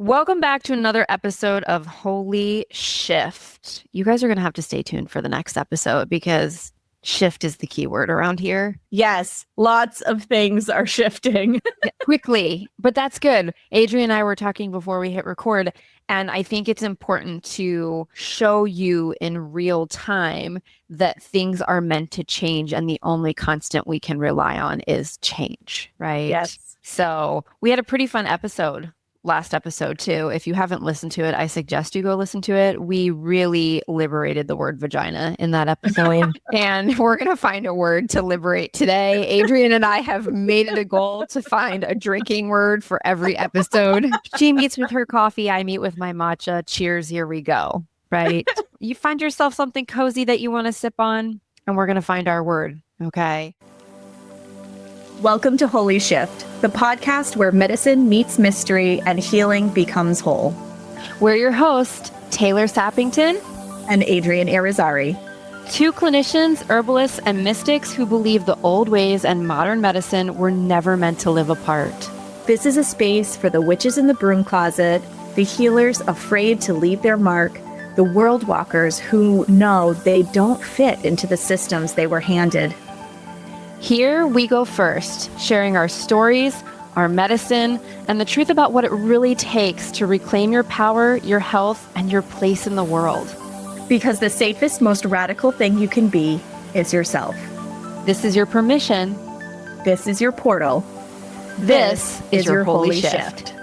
Welcome back to another episode of Holy Shift. You guys are going to have to stay tuned for the next episode because shift is the key word around here. Yes, lots of things are shifting. Quickly, but that's good. Adrienne and I were talking before we hit record, and I think it's important to show you in real time that things are meant to change, and the only constant we can rely on is change, right? Yes. So we had a pretty fun last episode too. If you haven't listened to it, I suggest you go listen to it. We really liberated the word vagina in that episode. And we're going to find a word to liberate today. Adrienne and I have made it a goal to find a drinking word for every episode. She meets with her coffee. I meet with my matcha. Cheers. Here we go. Right. You find yourself something cozy that you want to sip on, and we're going to find our word. Okay. Welcome to Holy Shift, the podcast where medicine meets mystery and healing becomes whole. We're your hosts, Taylor Sappington and Adrienne Irizarry. Two clinicians, herbalists, and mystics who believe the old ways and modern medicine were never meant to live apart. This is a space for the witches in the broom closet, the healers afraid to leave their mark, the world walkers who know they don't fit into the systems they were handed. Here we go first, sharing our stories, our medicine, and the truth about what it really takes to reclaim your power, your health, and your place in the world. Because the safest, most radical thing you can be is yourself. This is your permission. This is your portal. This is your Holy Shift.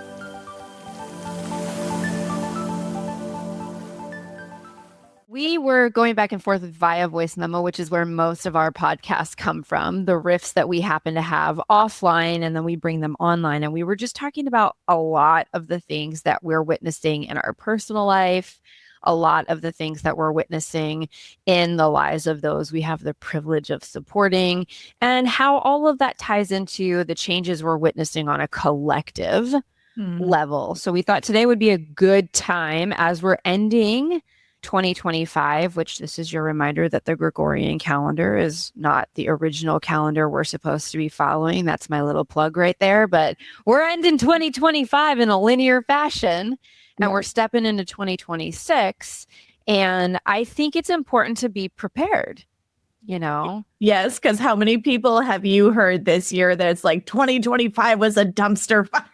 We were going back and forth via voice memo, which is where most of our podcasts come from, the riffs that we happen to have offline, and then we bring them online. And we were just talking about a lot of the things that we're witnessing in our personal life, a lot of the things that we're witnessing in the lives of those we have the privilege of supporting, and how all of that ties into the changes we're witnessing on a collective level. So we thought today would be a good time as we're ending 2025, which this is your reminder that the Gregorian calendar is not the original calendar we're supposed to be following. That's my little plug right there. But we're ending 2025 in a linear fashion, and we're stepping into 2026. And I think it's important to be prepared, you know? Yes, because how many people have you heard this year that it's like 2025 was a dumpster fire?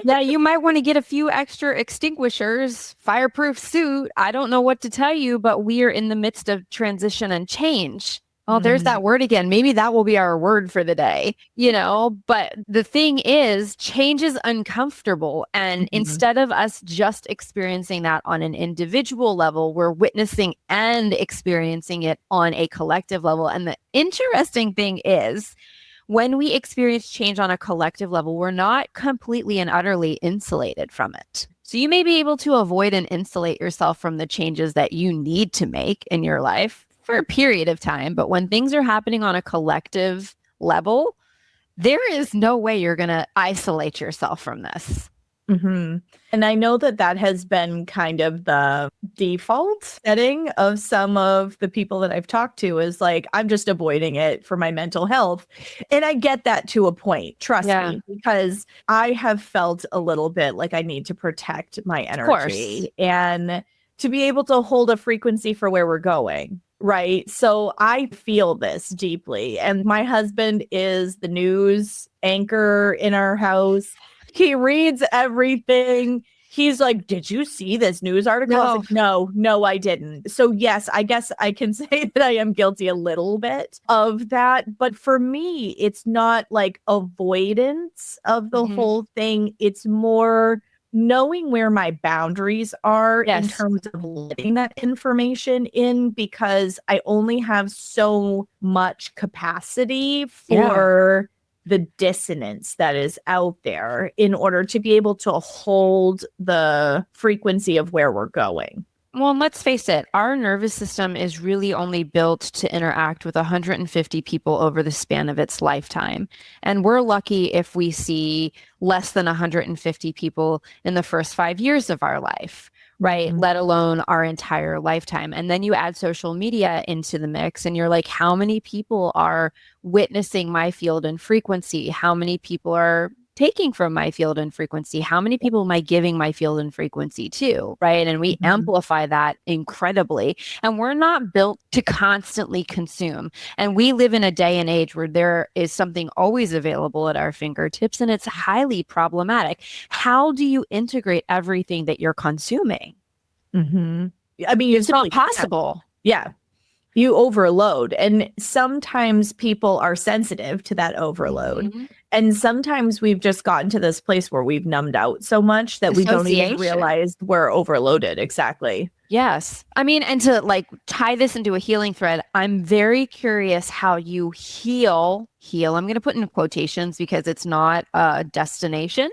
Yeah, you might want to get a few extra extinguishers, fireproof suit. I don't know what to tell you, but we are in the midst of transition and change. Oh, there's that word again. Maybe that will be our word for the day, you know? But the thing is, change is uncomfortable. And instead of us just experiencing that on an individual level, we're witnessing and experiencing it on a collective level. And the interesting thing is, when we experience change on a collective level, we're not completely and utterly insulated from it. So you may be able to avoid and insulate yourself from the changes that you need to make in your life for a period of time. But when things are happening on a collective level, there is no way you're going to isolate yourself from this. And I know that that has been kind of the default setting of some of the people that I've talked to is like, I'm just avoiding it for my mental health. And I get that to a point, trust me, because I have felt a little bit like I need to protect my energy and to be able to hold a frequency for where we're going. Right. So I feel this deeply. And my husband is the news anchor in our house. He reads everything. He's like, did you see this news article? I was like, no, I didn't. So yes, I guess I can say that I am guilty a little bit of that. But for me, it's not like avoidance of the whole thing. It's more knowing where my boundaries are in terms of letting that information in, because I only have so much capacity for the dissonance that is out there in order to be able to hold the frequency of where we're going. Well, and let's face it, our nervous system is really only built to interact with 150 people over the span of its lifetime. And we're lucky if we see less than 150 people in the first 5 years of our life, right? Let alone our entire lifetime. And then you add social media into the mix and you're like, how many people are witnessing my field and frequency? How many people are taking from my field and frequency? How many people am I giving my field and frequency to? Right. And we amplify that incredibly. And we're not built to constantly consume. And we live in a day and age where there is something always available at our fingertips, and it's highly problematic. How do you integrate everything that you're consuming? I mean, it's not possible. Yeah. You overload. And sometimes people are sensitive to that overload. And sometimes we've just gotten to this place where we've numbed out so much that we don't even realize we're overloaded. Exactly. Yes. I mean, and to like tie this into a healing thread, I'm very curious how you heal. I'm going to put in quotations because it's not a destination.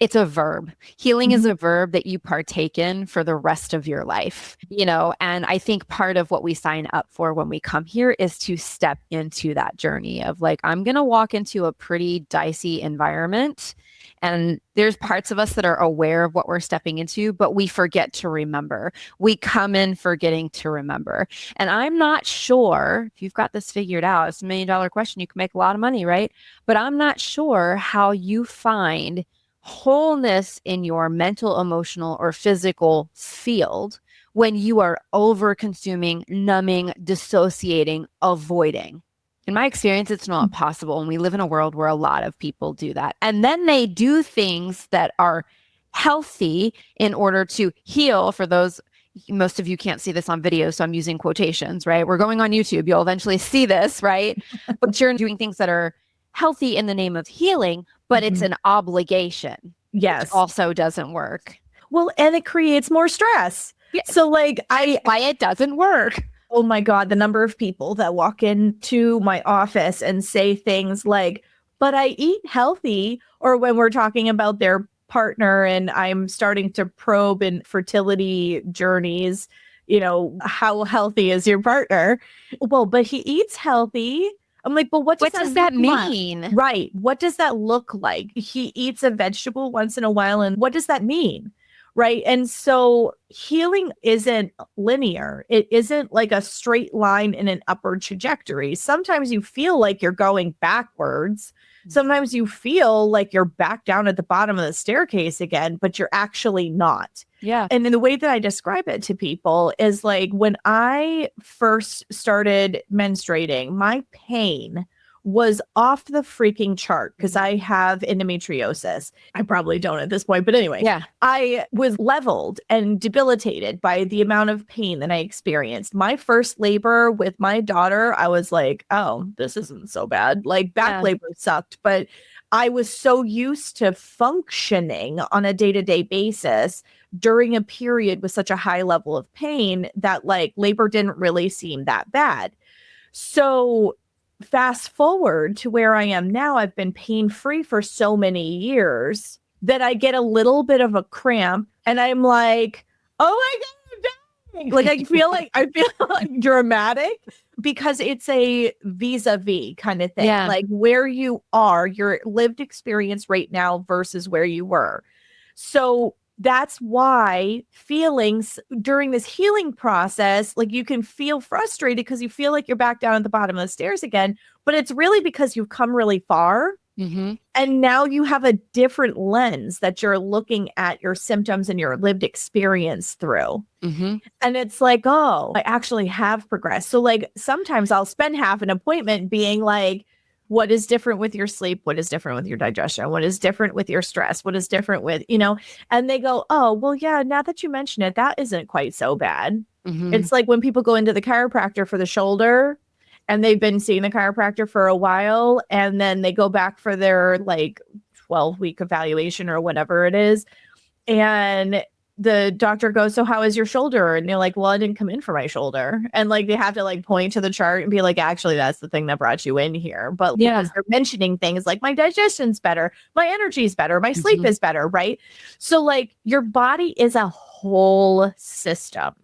It's a verb. Healing is a verb that you partake in for the rest of your life, and I think part of what we sign up for when we come here is to step into that journey of like, I'm going to walk into a pretty dicey environment, and there's parts of us that are aware of what we're stepping into, but we forget to remember. We come in forgetting to remember. And I'm not sure if you've got this figured out. It's $1 million question. You can make a lot of money, right? But I'm not sure how you find wholeness in your mental, emotional, or physical field when you are over consuming, numbing, dissociating, avoiding. In my experience, it's not possible. And we live in a world where a lot of people do that. And then they do things that are healthy in order to heal. For those, most of you can't see this on video, so I'm using quotations, right? We're going on YouTube. You'll eventually see this, right? But you're doing things that are healthy in the name of healing, but it's an obligation. Yes. Which also doesn't work. Well, and it creates more stress. Yeah. So like why it doesn't work. Oh my God, the number of people that walk into my office and say things like, but I eat healthy, or when we're talking about their partner and I'm starting to probe in fertility journeys, how healthy is your partner? Well, but he eats healthy. I'm like, but what does that mean? Like? Right. What does that look like? He eats a vegetable once in a while. And what does that mean? Right. And so healing isn't linear. It isn't like a straight line in an upward trajectory. Sometimes you feel like you're going backwards. Sometimes you feel like you're back down at the bottom of the staircase again, but you're actually not. Yeah. And then the way that I describe it to people is like, when I first started menstruating, my pain was off the freaking chart because I have endometriosis. I probably don't at this point, but anyway, I was leveled and debilitated by the amount of pain that I experienced. My first labor with my daughter, I was like, oh, this isn't so bad. Like back labor sucked, but I was so used to functioning on a day-to-day basis during a period with such a high level of pain that like labor didn't really seem that bad. So fast forward to where I am now, I've been pain-free for so many years that I get a little bit of a cramp and I'm like, oh my God, I'm dying. Like I feel like dramatic because it's a vis-a-vis kind of thing. Yeah. Like where you are, your lived experience right now versus where you were. So that's why feelings during this healing process, like you can feel frustrated because you feel like you're back down at the bottom of the stairs again, but it's really because you've come really far. And now you have a different lens that you're looking at your symptoms and your lived experience through. And it's like, oh, I actually have progressed. So like sometimes I'll spend half an appointment being like, what is different with your sleep? What is different with your digestion? What is different with your stress? What is different with, and they go, oh, well, yeah, now that you mention it, that isn't quite so bad. It's like when people go into the chiropractor for the shoulder and they've been seeing the chiropractor for a while and then they go back for their like 12-week evaluation or whatever it is. And the doctor goes, so how is your shoulder? And they're like, well, I didn't come in for my shoulder. And like, they have to like point to the chart and be like, actually, that's the thing that brought you in here. But because they're mentioning things like my digestion's better, my energy's better, my sleep is better. Right. So like your body is a whole system.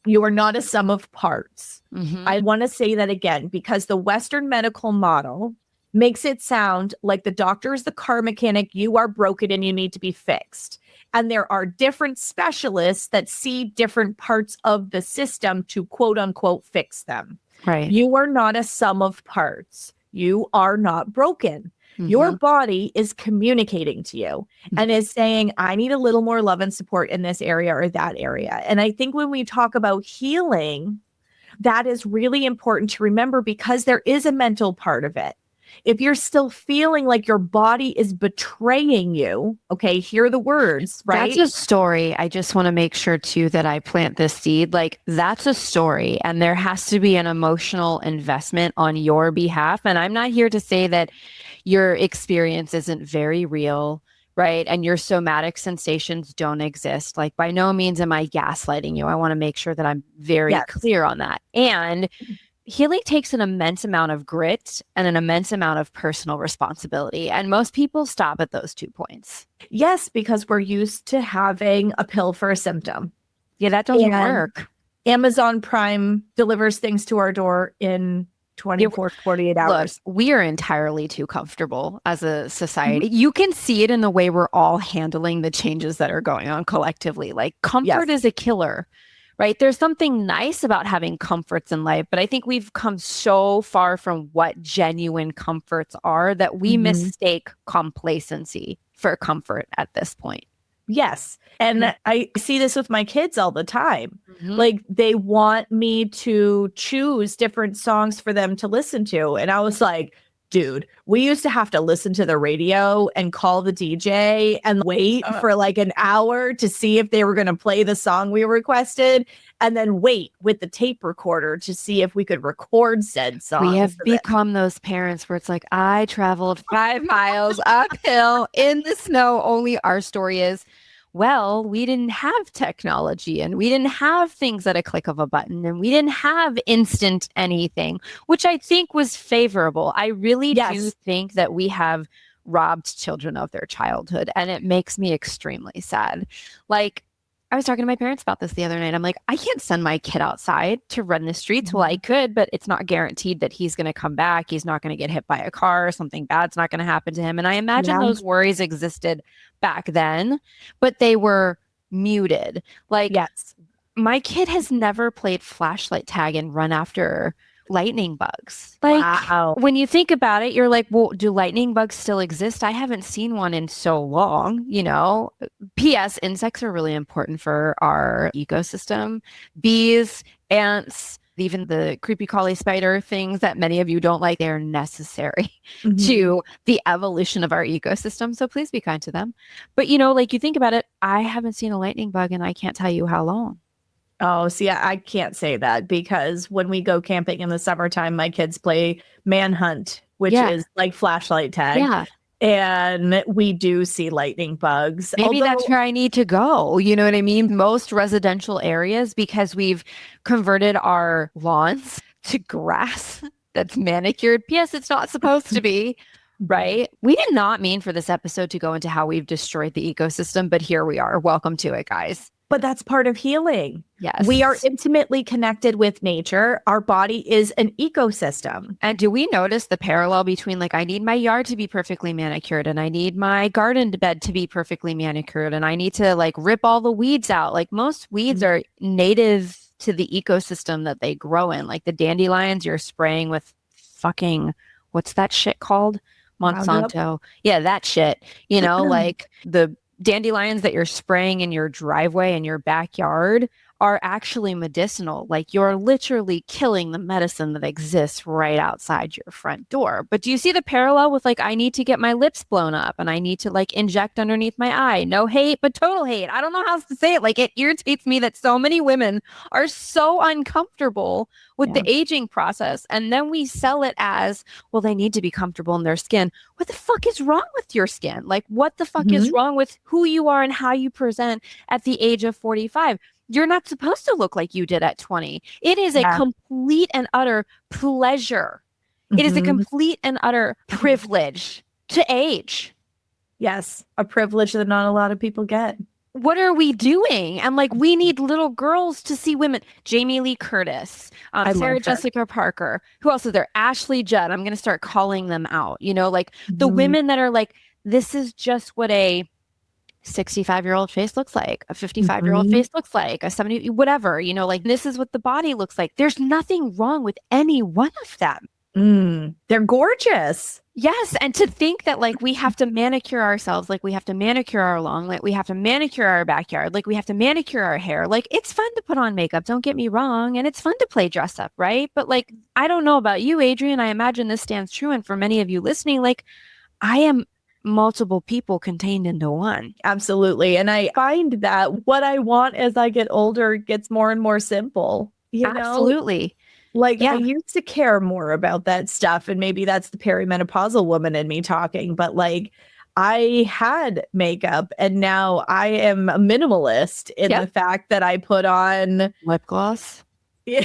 You are not a sum of parts. I want to say that again, because the Western medical model makes it sound like the doctor is the car mechanic, you are broken and you need to be fixed. And there are different specialists that see different parts of the system to quote unquote fix them. Right. You are not a sum of parts. You are not broken. Your body is communicating to you and is saying, I need a little more love and support in this area or that area. And I think when we talk about healing, that is really important to remember because there is a mental part of it. If you're still feeling like your body is betraying you, okay, hear the words, right? That's a story. I just want to make sure too that I plant this seed. Like that's a story and there has to be an emotional investment on your behalf. And I'm not here to say that your experience isn't very real, right? And your somatic sensations don't exist. Like by no means am I gaslighting you. I want to make sure that I'm very clear on that. And healing takes an immense amount of grit and an immense amount of personal responsibility. And most people stop at those 2 points. Yes, because we're used to having a pill for a symptom. Yeah, that doesn't work. Amazon Prime delivers things to our door in 24, 48 hours. Look, we are entirely too comfortable as a society. You can see it in the way we're all handling the changes that are going on collectively. Like comfort is a killer. Right? There's something nice about having comforts in life, but I think we've come so far from what genuine comforts are that we mistake complacency for comfort at this point. Yes. And I see this with my kids all the time. Like they want me to choose different songs for them to listen to. And I was like, dude, we used to have to listen to the radio and call the DJ and wait for like an hour to see if they were going to play the song we requested and then wait with the tape recorder to see if we could record said song. We have become those parents where it's like, I traveled 5 miles uphill in the snow. Only our story is, well, we didn't have technology and we didn't have things at a click of a button and we didn't have instant anything, which I think was favorable. I really do think that we have robbed children of their childhood and it makes me extremely sad. Like, I was talking to my parents about this the other night. I'm like, I can't send my kid outside to run the streets. Well, I could, but it's not guaranteed that he's going to come back. He's not going to get hit by a car. Something bad's not going to happen to him. And I imagine those worries existed back then, but they were muted. Like, my kid has never played flashlight tag and run after lightning bugs. Like, when you think about it, you're like, well, do lightning bugs still exist? I haven't seen one in so long, you know? P.S. Insects are really important for our ecosystem. Bees, ants, even the creepy crawly spider things that many of you don't like, they're necessary to the evolution of our ecosystem. So please be kind to them. But, you know, like you think about it, I haven't seen a lightning bug and I can't tell you how long. Oh, see, I can't say that because when we go camping in the summertime, my kids play manhunt, which is like flashlight tag. Yeah. And we do see lightning bugs. Maybe that's where I need to go. You know what I mean? Most residential areas, because we've converted our lawns to grass that's manicured. P.S. It's not supposed to be. Right? We did not mean for this episode to go into how we've destroyed the ecosystem, but here we are. Welcome to it, guys. But that's part of healing. Yes. We are intimately connected with nature. Our body is an ecosystem. And do we notice the parallel between like, I need my yard to be perfectly manicured and I need my garden bed to be perfectly manicured and I need to like rip all the weeds out. Like most weeds are native to the ecosystem that they grow in. Like the dandelions you're spraying with fucking, what's that shit called? Monsanto. Roundup. Yeah, that shit. You know, like the dandelions that you're spraying in your driveway in your backyard are actually medicinal. Like you're literally killing the medicine that exists right outside your front door. But do you see the parallel with like, I need to get my lips blown up and I need to like inject underneath my eye? No hate, but total hate. I don't know how else to say it. Like it irritates me that so many women are so uncomfortable with the aging process. And then we sell it as, well, they need to be comfortable in their skin. What the fuck is wrong with your skin? Like what the fuck is wrong with who you are and how you present at the age of 45? You're not supposed to look like you did at 20. It is a complete and utter pleasure. It is a complete and utter privilege to age. Yes, a privilege that not a lot of people get. What are we doing? And like, we need little girls to see women. Jamie Lee Curtis, Sarah Jessica Parker. Who else is there? Ashley Judd. I'm going to start calling them out. You know, like the women that are like, this is just what a 65-year-old face looks like, a 55-year-old face looks like, a 70, whatever, you know, like this is what the body looks like. There's nothing wrong with any one of them. They're gorgeous. Yes. And to think that like we have to manicure ourselves, like we have to manicure our lawn, like we have to manicure our backyard, like we have to manicure our hair. Like it's fun to put on makeup, don't get me wrong. And it's fun to play dress up, right? But like, I don't know about you, Adrienne. I imagine this stands true. And for many of you listening, like I am multiple people contained into one. Absolutely. And I find that what I want as I get older gets more and more simple. Absolutely. Like I Yeah. used to care more about that stuff. And maybe that's the perimenopausal woman in me talking, but like I had makeup and now I am a minimalist in the fact that I put on lip gloss. Yeah.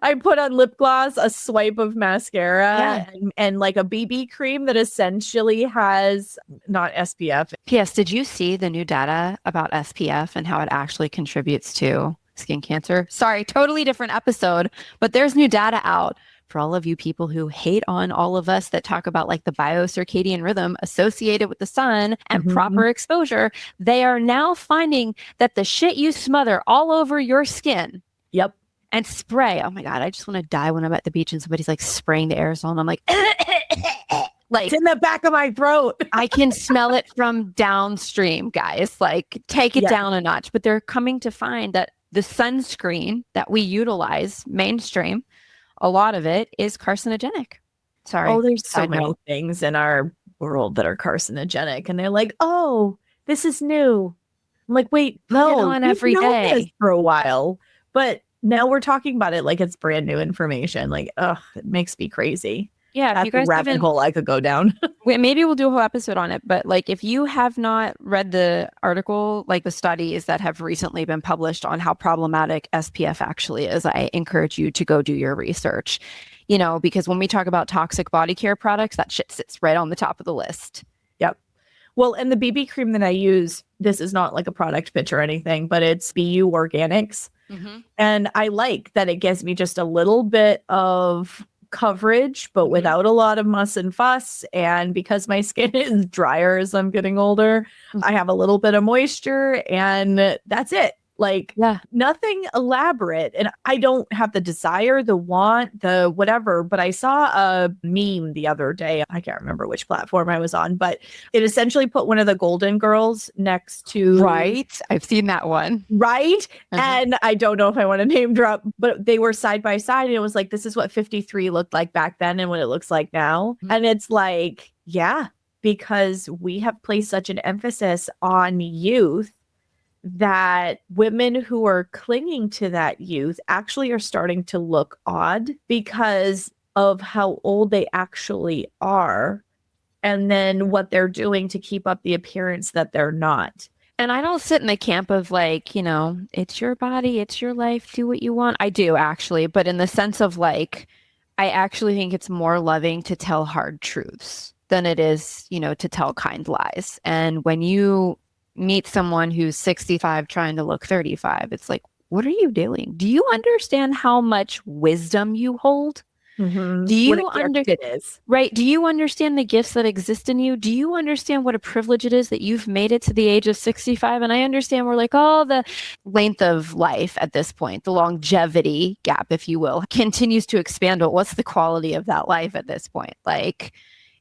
I put on lip gloss, a swipe of mascara, and like a BB cream that essentially has not SPF. P.S. Did you see the new data about SPF and how it actually contributes to skin cancer? Sorry, totally different episode, but there's new data out for all of you people who hate on all of us that talk about like the biocircadian rhythm associated with the sun and proper exposure. They are now finding that the shit you smother all over your skin. Yep. And spray. Oh my God, I just want to die when I'm at the beach and somebody's like spraying the aerosol and I'm like, it's in the back of my throat. I can smell it from downstream, guys. Like take it down a notch. But they're coming to find that the sunscreen that we utilize mainstream, a lot of it is carcinogenic. Sorry. Oh, there's so many things in our world that are carcinogenic. And they're like, oh, this is new. I'm like, wait, no, on every day for a while. But now we're talking about it like it's brand new information. Like, ugh, it makes me crazy. Yeah, that's if you guys a rabbit hole I could go down. Maybe we'll do a whole episode on it. But like, if you have not read the article, like the studies that have recently been published on how problematic SPF actually is, I encourage you to go do your research. You know, because when we talk about toxic body care products, that shit sits right on the top of the list. Yep. Well, and the BB cream that I use, this is not like a product pitch or anything, but it's BU Organics. And I like that it gives me just a little bit of coverage, but without a lot of muss and fuss. And because my skin is drier as I'm getting older, I have a little bit of moisture and that's it. Like nothing elaborate. And I don't have the desire, the want, the whatever, but I saw a meme the other day. I can't remember which platform I was on, but it essentially put one of the Golden Girls next to... Right. I've seen that one. Right. And I don't know if I want to name drop, but they were side by side. And it was like, this is what 53 looked like back then and what it looks like now. And it's like, yeah, because we have placed such an emphasis on youth that women who are clinging to that youth actually are starting to look odd because of how old they actually are. And then what they're doing to keep up the appearance that they're not. And I don't sit in the camp of like, you know, it's your body, it's your life, do what you want. I do actually, but in the sense of like, I actually think it's more loving to tell hard truths than it is, you know, to tell kind lies. And when you meet someone who's 65 trying to look 35, it's like, what are you doing? Do you understand how much wisdom you hold? Do you understand? Right? Do you understand the gifts that exist in you? Do you understand what a privilege it is that you've made it to the age of 65? And I understand we're like, oh, the length of life at this point, the longevity gap, if you will, continues to expand. But what's the quality of that life at this point? Like,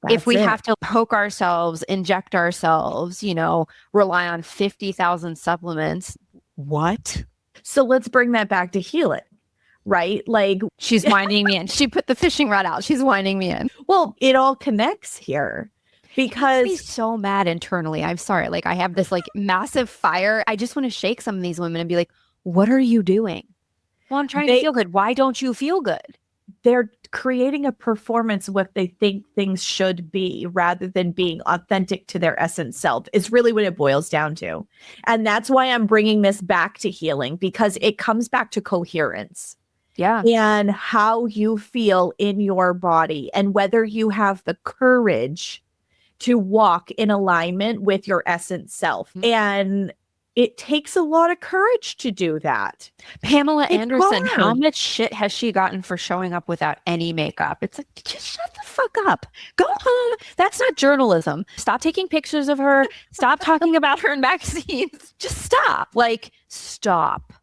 if we have to poke ourselves, inject ourselves, you know, rely on 50,000 supplements, what? So let's bring that back to healing, right? Like she's winding me in. She put the fishing rod out. She's winding me in. Well, it all connects here because I'm so mad internally. I'm sorry. Like I have this like massive fire. I just want to shake some of these women and be like, what are you doing? Well, I'm trying to feel good. Why don't you feel good? They're creating a performance of what they think things should be rather than being authentic to their essence self. It's really what it boils down to. And that's why I'm bringing this back to healing, because it comes back to coherence. Yeah. And how you feel in your body and whether you have the courage to walk in alignment with your essence self. And it takes a lot of courage to do that. Pamela Anderson, how much shit has she gotten for showing up without any makeup? It's like, just shut the fuck up. Go home. That's not journalism. Stop taking pictures of her. Stop talking about her in magazines. Just stop. Like, stop.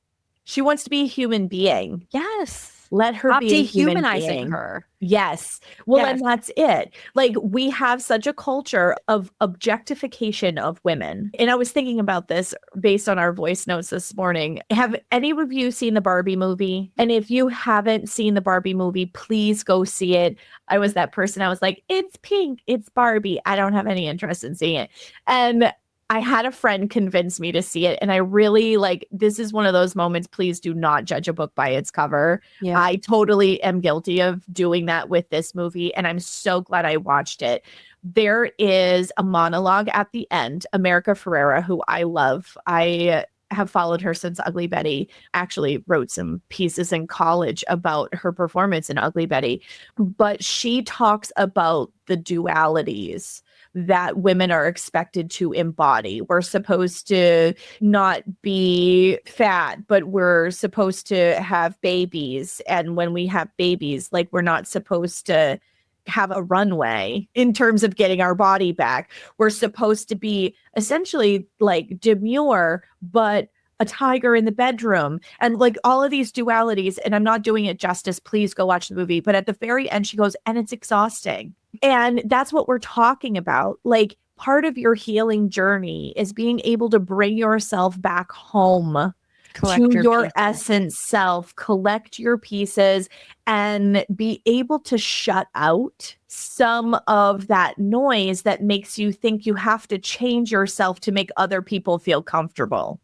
She wants to be a human being. Yes. Let her Stop be a human dehumanizing being. her. Yes. Well, Yes. and that's it. Like, we have such a culture of objectification of women. And I was thinking about this based on our voice notes this morning. Have any of you seen the Barbie movie? And if you haven't seen the Barbie movie, please go see it. I was that person. I was like, it's pink, it's Barbie. I don't have any interest in seeing it. And I had a friend convince me to see it. And I really like, this is one of those moments. Please do not judge a book by its cover. Yeah. I totally am guilty of doing that with this movie. And I'm so glad I watched it. There is a monologue at the end. America Ferrera, who I love, I have followed her since Ugly Betty, actually wrote some pieces in college about her performance in Ugly Betty. But she talks about the dualities that women are expected to embody. We're supposed to not be fat, but we're supposed to have babies. And when we have babies, like, we're not supposed to have a runway in terms of getting our body back. We're supposed to be essentially like demure, but a tiger in the bedroom, and like all of these dualities. And I'm not doing it justice. Please go watch the movie. But at the very end, she goes, and it's exhausting. And that's what we're talking about. Like, part of your healing journey is being able to bring yourself back home to your essence self, collect your pieces, and be able to shut out some of that noise that makes you think you have to change yourself to make other people feel comfortable.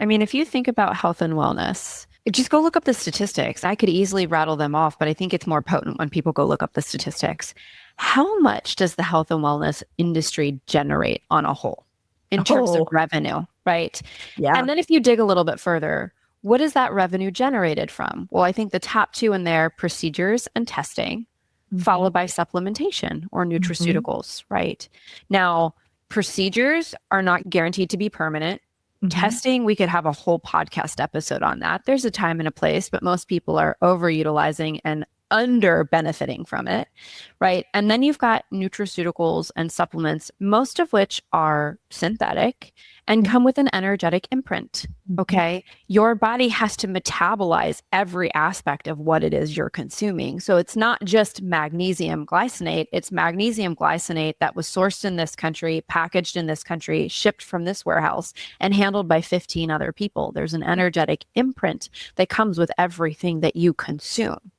I mean, if you think about health and wellness, just go look up the statistics. I could easily rattle them off, but I think it's more potent when people go look up the statistics. How much does the health and wellness industry generate on a whole in terms of revenue, right? Yeah. And then if you dig a little bit further, what is that revenue generated from? Well, I think the top two in there, procedures and testing, followed by supplementation or nutraceuticals, right? Now, procedures are not guaranteed to be permanent. Testing, we could have a whole podcast episode on that. There's a time and a place, but most people are overutilizing and under benefiting from it, right? And then you've got nutraceuticals and supplements, most of which are synthetic and come with an energetic imprint, okay? Your body has to metabolize every aspect of what it is you're consuming. So it's not just magnesium glycinate, it's magnesium glycinate that was sourced in this country, packaged in this country, shipped from this warehouse, and handled by 15 other people. There's an energetic imprint that comes with everything that you consume.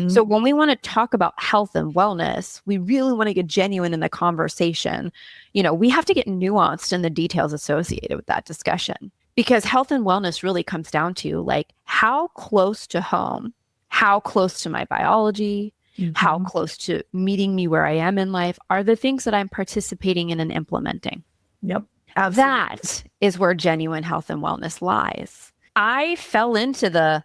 So when we want to talk about health and wellness, we really want to get genuine in the conversation. You know, we have to get nuanced in the details associated with that discussion, because health and wellness really comes down to like, how close to home, how close to my biology, how close to meeting me where I am in life are the things that I'm participating in and implementing. Yep. Absolutely. That is where genuine health and wellness lies. I fell into the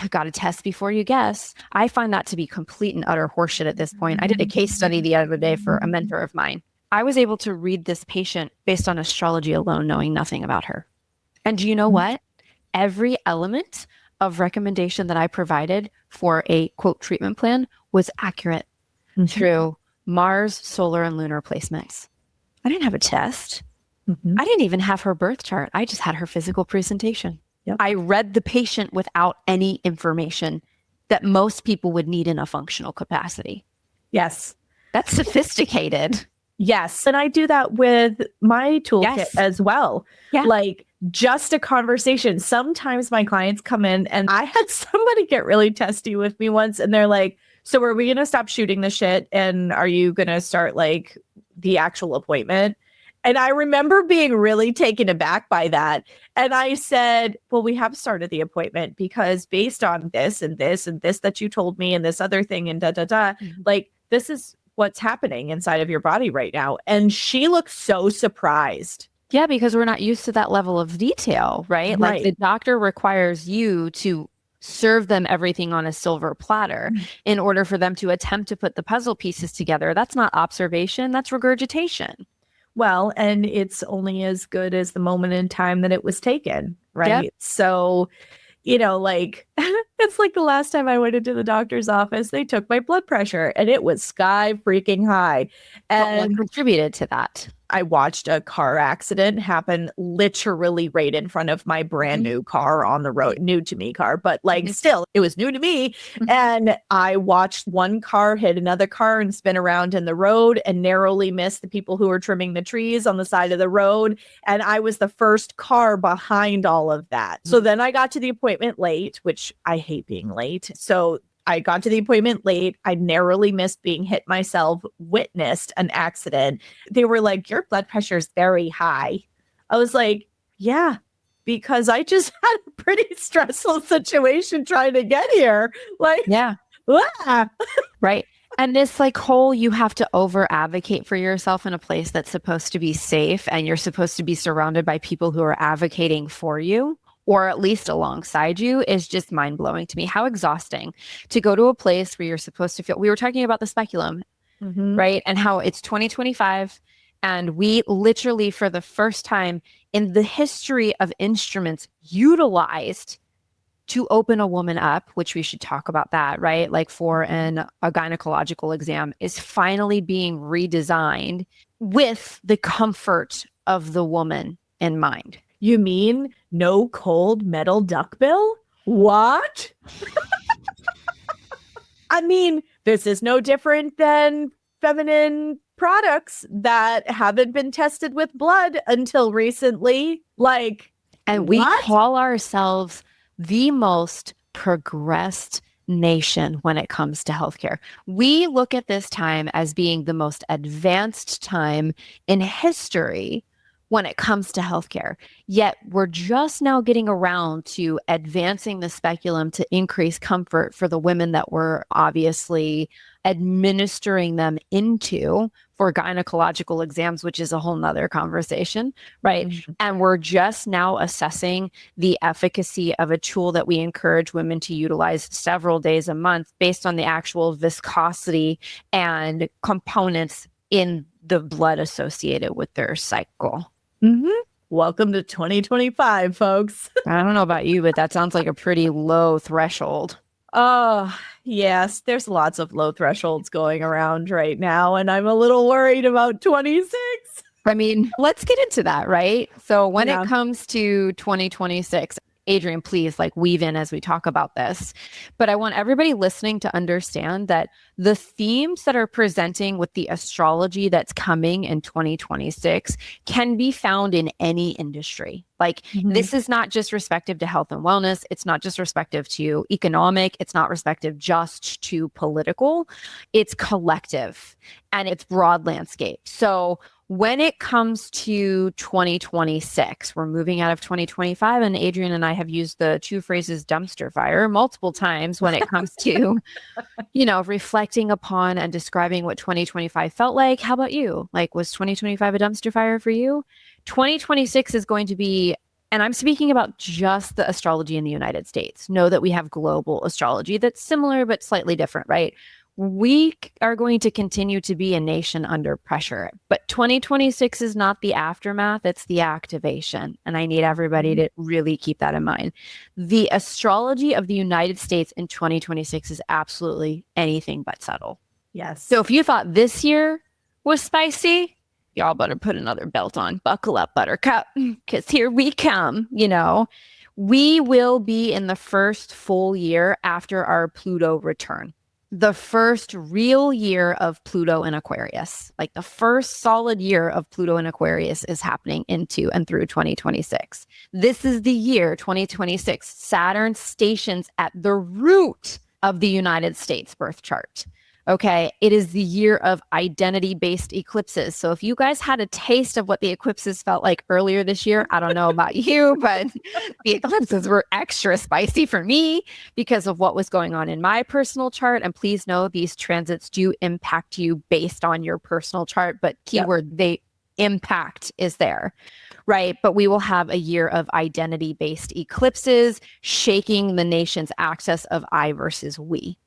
got to test before you guess. I find that to be complete and utter horseshit at this point. I did a case study the other day for a mentor of mine. I was able to read this patient based on astrology alone, knowing nothing about her. And do you know what? Every element of recommendation that I provided for a quote treatment plan was accurate through Mars, solar, and lunar placements. I didn't have a test. I didn't even have her birth chart. I just had her physical presentation. Yep. I read the patient without any information that most people would need in a functional capacity. Yes. That's sophisticated. Yes. And I do that with my toolkit as well. Yeah. Like, just a conversation. Sometimes my clients come in, and I had somebody get really testy with me once, and they're like, so are we going to stop shooting the shit? And are you going to start like the actual appointment? And I remember being really taken aback by that. And I said, well, we have started the appointment because based on this and this and this that you told me and this other thing and like, this is what's happening inside of your body right now. And she looked so surprised. Yeah, because we're not used to that level of detail, right? Like, the doctor requires you to serve them everything on a silver platter in order for them to attempt to put the puzzle pieces together. That's not observation, that's regurgitation. Well, and it's only as good as the moment in time that it was taken, right? Yep. So, you know, like, it's like the last time I went into the doctor's office, they took my blood pressure and it was sky freaking high. And what contributed to that? I watched a car accident happen literally right in front of my brand new car on the road, new to me car, but like still, it was new to me. And I watched one car hit another car and spin around in the road and narrowly missed the people who were trimming the trees on the side of the road. And I was the first car behind all of that. So then I got to the appointment late, which I hate being late. So I got to the appointment late. I narrowly missed being hit myself, witnessed an accident. They were like, your blood pressure is very high. I was like, yeah, because I just had a pretty stressful situation trying to get here. Like, yeah. Ah. Right. And this like whole, you have to over advocate for yourself in a place that's supposed to be safe, and you're supposed to be surrounded by people who are advocating for you, or at least alongside you, is just mind blowing to me. How exhausting to go to a place where you're supposed to feel. We were talking about the speculum, right? And how it's 2025. And we literally, for the first time in the history of instruments utilized to open a woman up, which we should talk about that, right? Like for a gynecological exam, is finally being redesigned with the comfort of the woman in mind. You mean no cold metal duckbill? What? I mean, this is no different than feminine products that haven't been tested with blood until recently. Like, and we call ourselves the most progressed nation when it comes to healthcare. We look at this time as being the most advanced time in history when it comes to healthcare. Yet we're just now getting around to advancing the speculum to increase comfort for the women that we're obviously administering them into for gynecological exams, which is a whole nother conversation, right? And we're just now assessing the efficacy of a tool that we encourage women to utilize several days a month based on the actual viscosity and components in the blood associated with their cycle. Welcome to 2025, folks. I don't know about you, but that sounds like a pretty low threshold. Oh, yes. There's lots of low thresholds going around right now, and I'm a little worried about 26. I mean, let's get into that, right? So when it comes to 2026, Adrienne, please like weave in as we talk about this. But I want everybody listening to understand that the themes that are presenting with the astrology that's coming in 2026 can be found in any industry. Like this is not just respective to health and wellness. It's not just respective to economic. It's not respective just to political. It's collective and it's broad landscape. So when it comes to 2026, we're moving out of 2025, and Adrienne and I have used the two phrases dumpster fire multiple times when it comes to, reflecting upon and describing what 2025 felt like. How about you? Like, was 2025 a dumpster fire for you? 2026 is going to be, and I'm speaking about just the astrology in the United States. Know that we have global astrology that's similar but slightly different, right? We are going to continue to be a nation under pressure, but 2026 is not the aftermath, it's the activation. And I need everybody to really keep that in mind. The astrology of the United States in 2026 is absolutely anything but subtle. Yes. So if you thought this year was spicy, y'all better put another belt on. Buckle up, buttercup, because here we come. We will be in the first full year after our Pluto return. The first real year of Pluto in Aquarius, like the first solid year of Pluto in Aquarius is happening into and through 2026. This is the year 2026. Saturn stations at the root of the United States birth chart. Okay, it is the year of identity-based eclipses. So if you guys had a taste of what the eclipses felt like earlier this year, I don't know about you, but the eclipses were extra spicy for me because of what was going on in my personal chart. And please know these transits do impact you based on your personal chart, but keyword, they impact is there, right? But we will have a year of identity-based eclipses shaking the nation's axis of I versus we.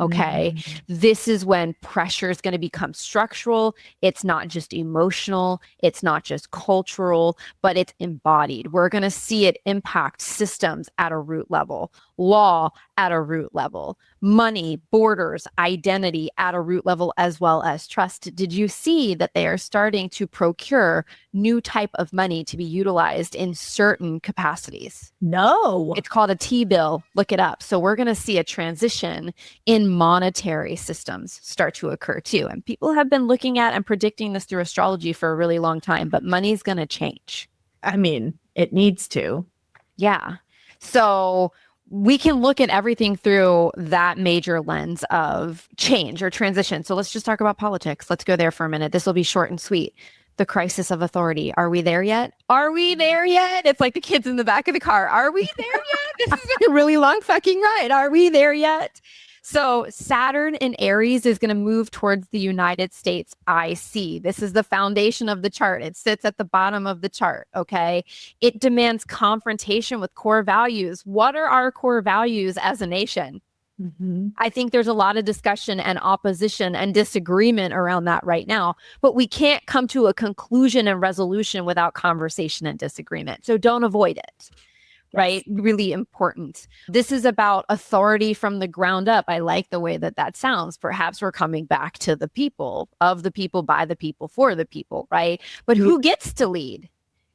Okay. This is when pressure is going to become structural. It's not just emotional. It's not just cultural, but it's embodied. We're going to see it impact systems at a root level, law at a root level, money, borders, identity at a root level, as well as trust. Did you see that they are starting to procure new type of money to be utilized in certain capacities? No. It's called a T-bill. Look it up. So we're going to see a transition in monetary systems start to occur too. And people have been looking at and predicting this through astrology for a really long time, but money's going to change. I mean, it needs to. Yeah. So we can look at everything through that major lens of change or transition. So let's just talk about politics. Let's go there for a minute. This will be short and sweet. The crisis of authority. Are we there yet? Are we there yet? It's like the kids in the back of the car. Are we there yet? This is a really long fucking ride. Are we there yet? So Saturn in Aries is going to move towards the United States IC. This is the foundation of the chart. It sits at the bottom of the chart, okay? It demands confrontation with core values. What are our core values as a nation? Mm-hmm. I think there's a lot of discussion and opposition and disagreement around that right now, but we can't come to a conclusion and resolution without conversation and disagreement. So don't avoid it. Right? Really important. This is about authority from the ground up. I like the way that that sounds. Perhaps we're coming back to the people, of the people, by the people, for the people, right? But who gets to lead?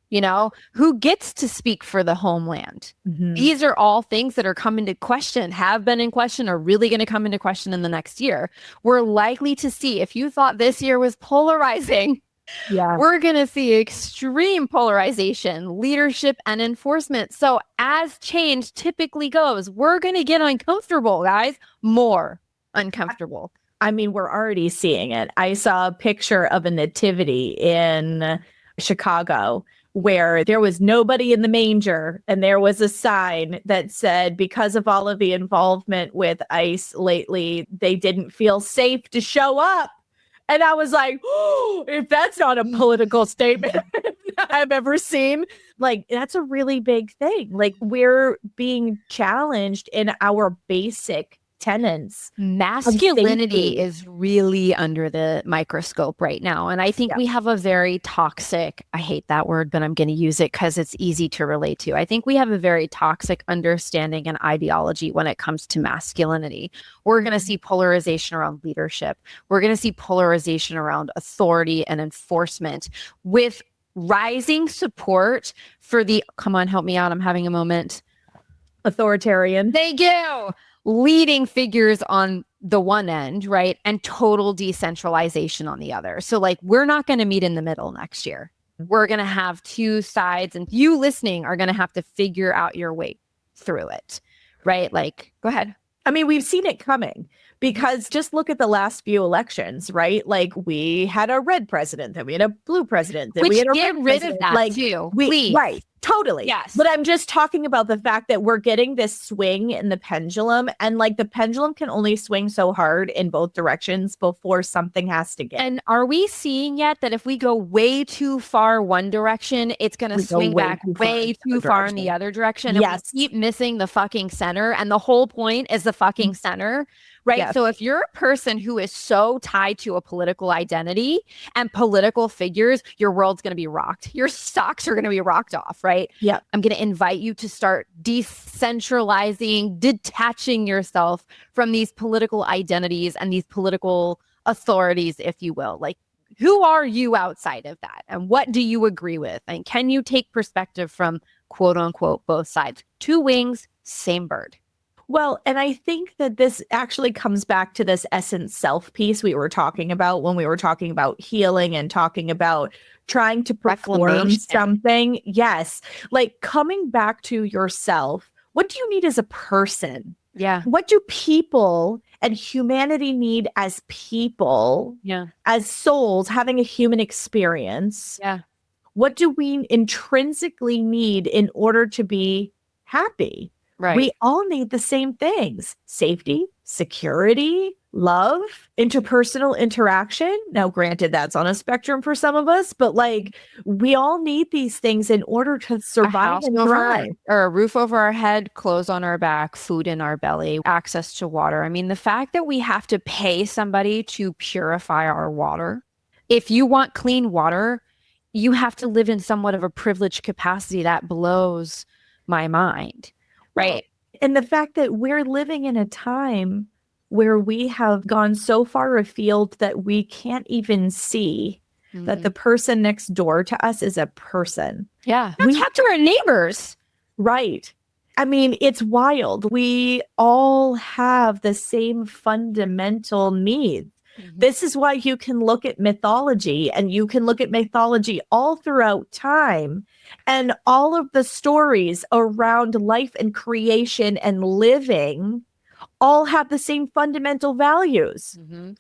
You know, who gets to speak for the homeland? Mm-hmm. These are all things that are coming to question, have been in question, are really going to come into question in the next year. We're likely to see, if you thought this year was polarizing, we're going to see extreme polarization, leadership, and enforcement. So as change typically goes, we're going to get uncomfortable, guys, more uncomfortable. I mean, we're already seeing it. I saw a picture of a nativity in Chicago where there was nobody in the manger, and there was a sign that said, because of all of the involvement with ICE lately, they didn't feel safe to show up. And I was like, oh, if that's not a political statement I've ever seen, like, that's a really big thing. Like, we're being challenged in our basic tenets. Masculinity is really under the microscope right now. And I think we have a very toxic, I hate that word, but I'm going to use it because it's easy to relate to. I think we have a very toxic understanding and ideology when it comes to masculinity. We're going to see polarization around leadership. We're going to see polarization around authority and enforcement with rising support for the, come on, help me out, I'm having a moment. Authoritarian. Thank you. Leading figures on the one end, right? And total decentralization on the other. So like, we're not going to meet in the middle next year. We're going to have two sides, and you listening are going to have to figure out your way through it, right? Like, go ahead. I mean, we've seen it coming, because just look at the last few elections, right? Like, we had a red president, then we had a blue president, then we had a get rid of that like, too, please. Right. Totally. Yes. But I'm just talking about the fact that we're getting this swing in the pendulum, and like, the pendulum can only swing so hard in both directions before something has to give. And are we seeing yet that if we go way too far one direction, it's going to swing back way too far in the other direction? And we keep missing the fucking center. And the whole point is the fucking center, right? Yes. So if you're a person who is so tied to a political identity and political figures, your world's going to be rocked. Your stocks are going to be rocked off, right? Yeah. I'm going to invite you to start decentralizing, detaching yourself from these political identities and these political authorities, if you will. Like, who are you outside of that? And what do you agree with? And can you take perspective from quote unquote both sides? Two wings, same bird. Well, and I think that this actually comes back to this essence self piece we were talking about when we were talking about healing and talking about trying to perform something. Yes. Like, coming back to yourself. What do you need as a person? Yeah. What do people and humanity need as people? Yeah. As souls having a human experience? Yeah. What do we intrinsically need in order to be happy? Right. We all need the same things: safety, security, love, interpersonal interaction. Now, granted, that's on a spectrum for some of us, but like, we all need these things in order to survive and thrive. Or a roof over our head, clothes on our back, food in our belly, access to water. I mean, the fact that we have to pay somebody to purify our water. If you want clean water, you have to live in somewhat of a privileged capacity that blows my mind. Right. And the fact that we're living in a time where we have gone so far afield that we can't even see that the person next door to us is a person. Yeah. We talk to our neighbors. Right. I mean, it's wild. We all have the same fundamental needs. This is why you can look at mythology, and you can look at mythology all throughout time, and all of the stories around life and creation and living all have the same fundamental values.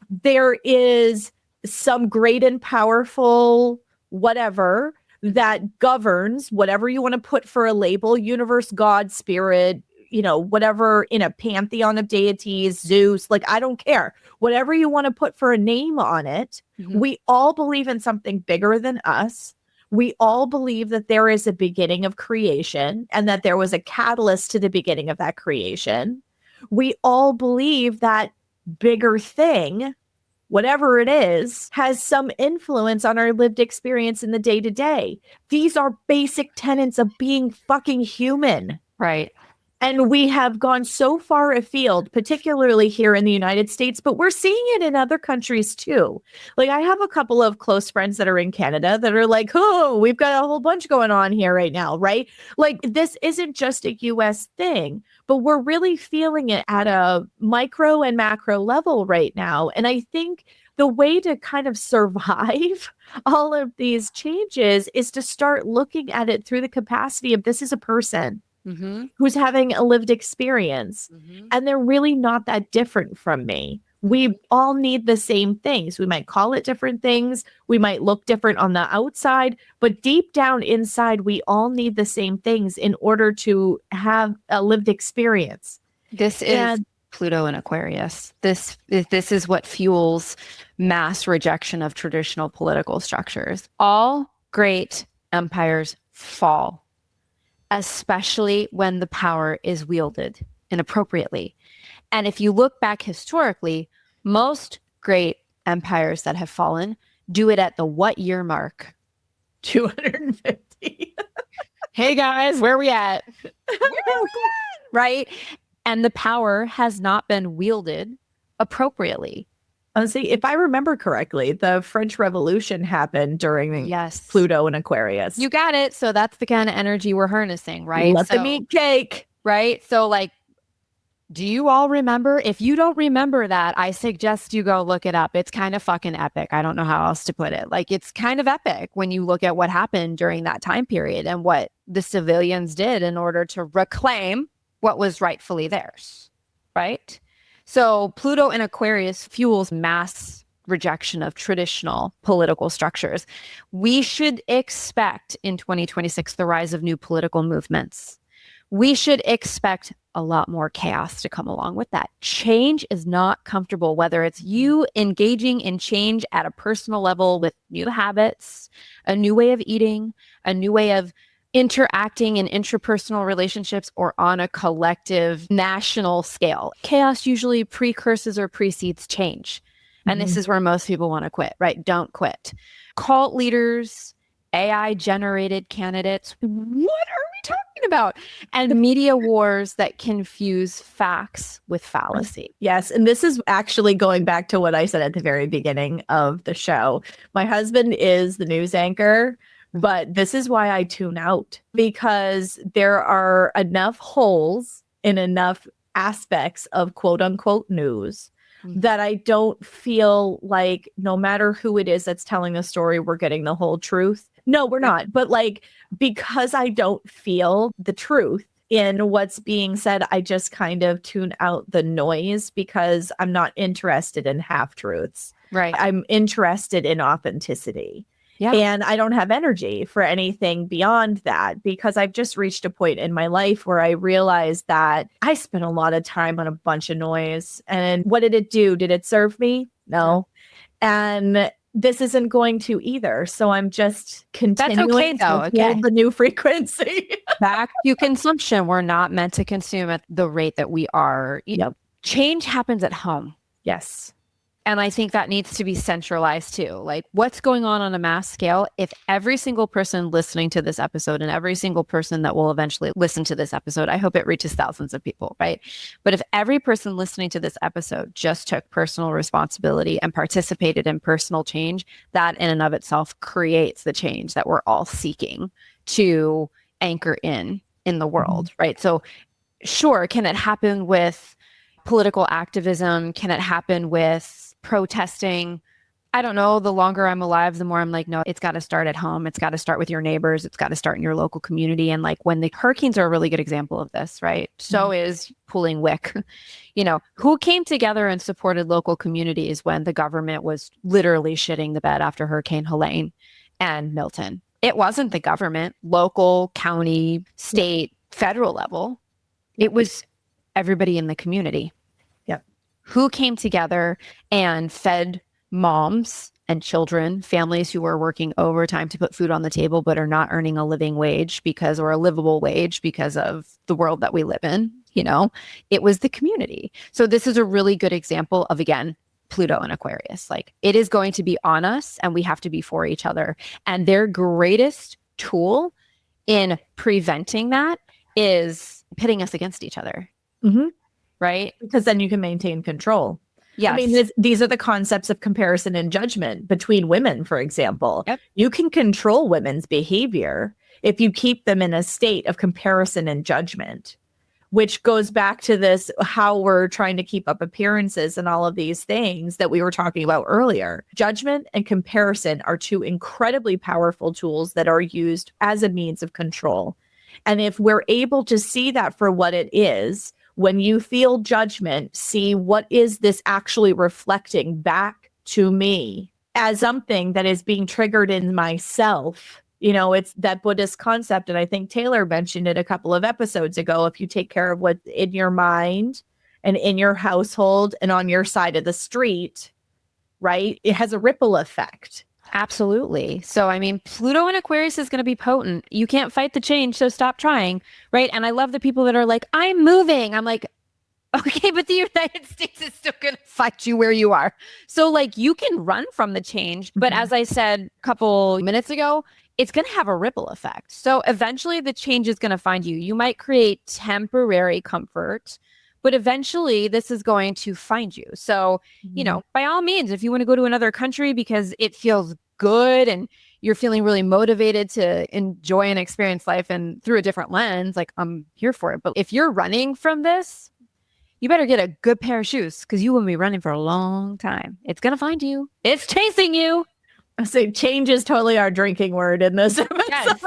There is some great and powerful whatever that governs whatever you want to put for a label, universe, God, spirit, whatever, in a pantheon of deities, Zeus, like, I don't care. Whatever you want to put for a name on it, we all believe in something bigger than us. We all believe that there is a beginning of creation and that there was a catalyst to the beginning of that creation. We all believe that bigger thing, whatever it is, has some influence on our lived experience in the day to day. These are basic tenets of being fucking human. Right. And we have gone so far afield, particularly here in the United States, but we're seeing it in other countries too. Like, I have a couple of close friends that are in Canada that are like, oh, we've got a whole bunch going on here right now, right? Like, this isn't just a US thing, but we're really feeling it at a micro and macro level right now. And I think the way to kind of survive all of these changes is to start looking at it through the capacity of, this is a person who's having a lived experience. And they're really not that different from me. We all need the same things. We might call it different things. We might look different on the outside, but deep down inside, we all need the same things in order to have a lived experience. This is Pluto and Aquarius. This is what fuels mass rejection of traditional political structures. All great empires fall, especially when the power is wielded inappropriately. And if you look back historically, most great empires that have fallen do it at the what year mark? 250. Hey guys, where are we at? Right? And the power has not been wielded appropriately. See, if I remember correctly, the French Revolution happened during Pluto and Aquarius. You got it. So that's the kind of energy we're harnessing, right? Let them eat cake. Right? So, like, do you all remember? If you don't remember that, I suggest you go look it up. It's kind of fucking epic. I don't know how else to put it. Like, it's kind of epic when you look at what happened during that time period and what the civilians did in order to reclaim what was rightfully theirs, right? So Pluto in Aquarius fuels mass rejection of traditional political structures. We should expect in 2026 the rise of new political movements. We should expect a lot more chaos to come along with that. Change is not comfortable, whether it's you engaging in change at a personal level with new habits, a new way of eating, a new way of interacting in interpersonal relationships, or on a collective national scale. Chaos usually precurses or precedes change. And this is where most people want to quit, right? Don't quit. Cult leaders, AI generated candidates, what are we talking about? And media wars that confuse facts with fallacy. Yes. And this is actually going back to what I said at the very beginning of the show. My husband is the news anchor. But this is why I tune out, because there are enough holes in enough aspects of quote unquote news that I don't feel like, no matter who it is that's telling the story, we're getting the whole truth. No, we're not. But like, because I don't feel the truth in what's being said, I just kind of tune out the noise because I'm not interested in half truths. Right. I'm interested in authenticity. Yeah. And I don't have energy for anything beyond that, because I've just reached a point in my life where I realized that I spent a lot of time on a bunch of noise. And what did it do? Did it serve me? No. And this isn't going to either. So I'm just continuing to hold the new frequency. Back to consumption. We're not meant to consume at the rate that we are. You know, change happens at home. Yes. And I think that needs to be centralized too. Like what's going on a mass scale? If every single person listening to this episode and every single person that will eventually listen to this episode, I hope it reaches thousands of people, right? But if every person listening to this episode just took personal responsibility and participated in personal change, that in and of itself creates the change that we're all seeking to anchor in the world, right? So sure, can it happen with political activism? Can it happen with protesting? I don't know. The longer I'm alive, the more I'm like, no, it's got to start at home. It's got to start with your neighbors. It's got to start in your local community. And like when the hurricanes are a really good example of this, right? So is pulling WIC. Who came together and supported local communities when the government was literally shitting the bed after Hurricane Helene and Milton? It wasn't the government, local, county, state, federal level. It was everybody in the community. Yep. Who came together and fed moms and children, families who are working overtime to put food on the table, but are not earning a living wage or a livable wage because of the world that we live in. It was the community. So this is a really good example of, again, Pluto and Aquarius. Like it is going to be on us and we have to be for each other. And their greatest tool in preventing that is pitting us against each other. Right? Because then you can maintain control. Yes. I mean, these are the concepts of comparison and judgment between women, for example. Yep. You can control women's behavior if you keep them in a state of comparison and judgment, which goes back to this, how we're trying to keep up appearances and all of these things that we were talking about earlier. Judgment and comparison are two incredibly powerful tools that are used as a means of control. And if we're able to see that for what it is, when you feel judgment, see what is this actually reflecting back to me as something that is being triggered in myself. It's that Buddhist concept. And I think Taylor mentioned it a couple of episodes ago. If you take care of what's in your mind and in your household and on your side of the street, right, it has a ripple effect. Absolutely. So, I mean, Pluto in Aquarius is going to be potent. You can't fight the change, so stop trying, right? And I love the people that are like, I'm moving. I'm like, okay, but the United States is still going to fight you where you are. So, like, you can run from the change. But as I said a couple minutes ago, it's going to have a ripple effect. So eventually the change is going to find you. You might create temporary comfort, but eventually this is going to find you. So, by all means, if you want to go to another country because it feels good and you're feeling really motivated to enjoy and experience life and through a different lens, like I'm here for it. But if you're running from this, you better get a good pair of shoes because you will be running for a long time. It's going to find you. It's chasing you. I say change is totally our drinking word in this episode. Yes.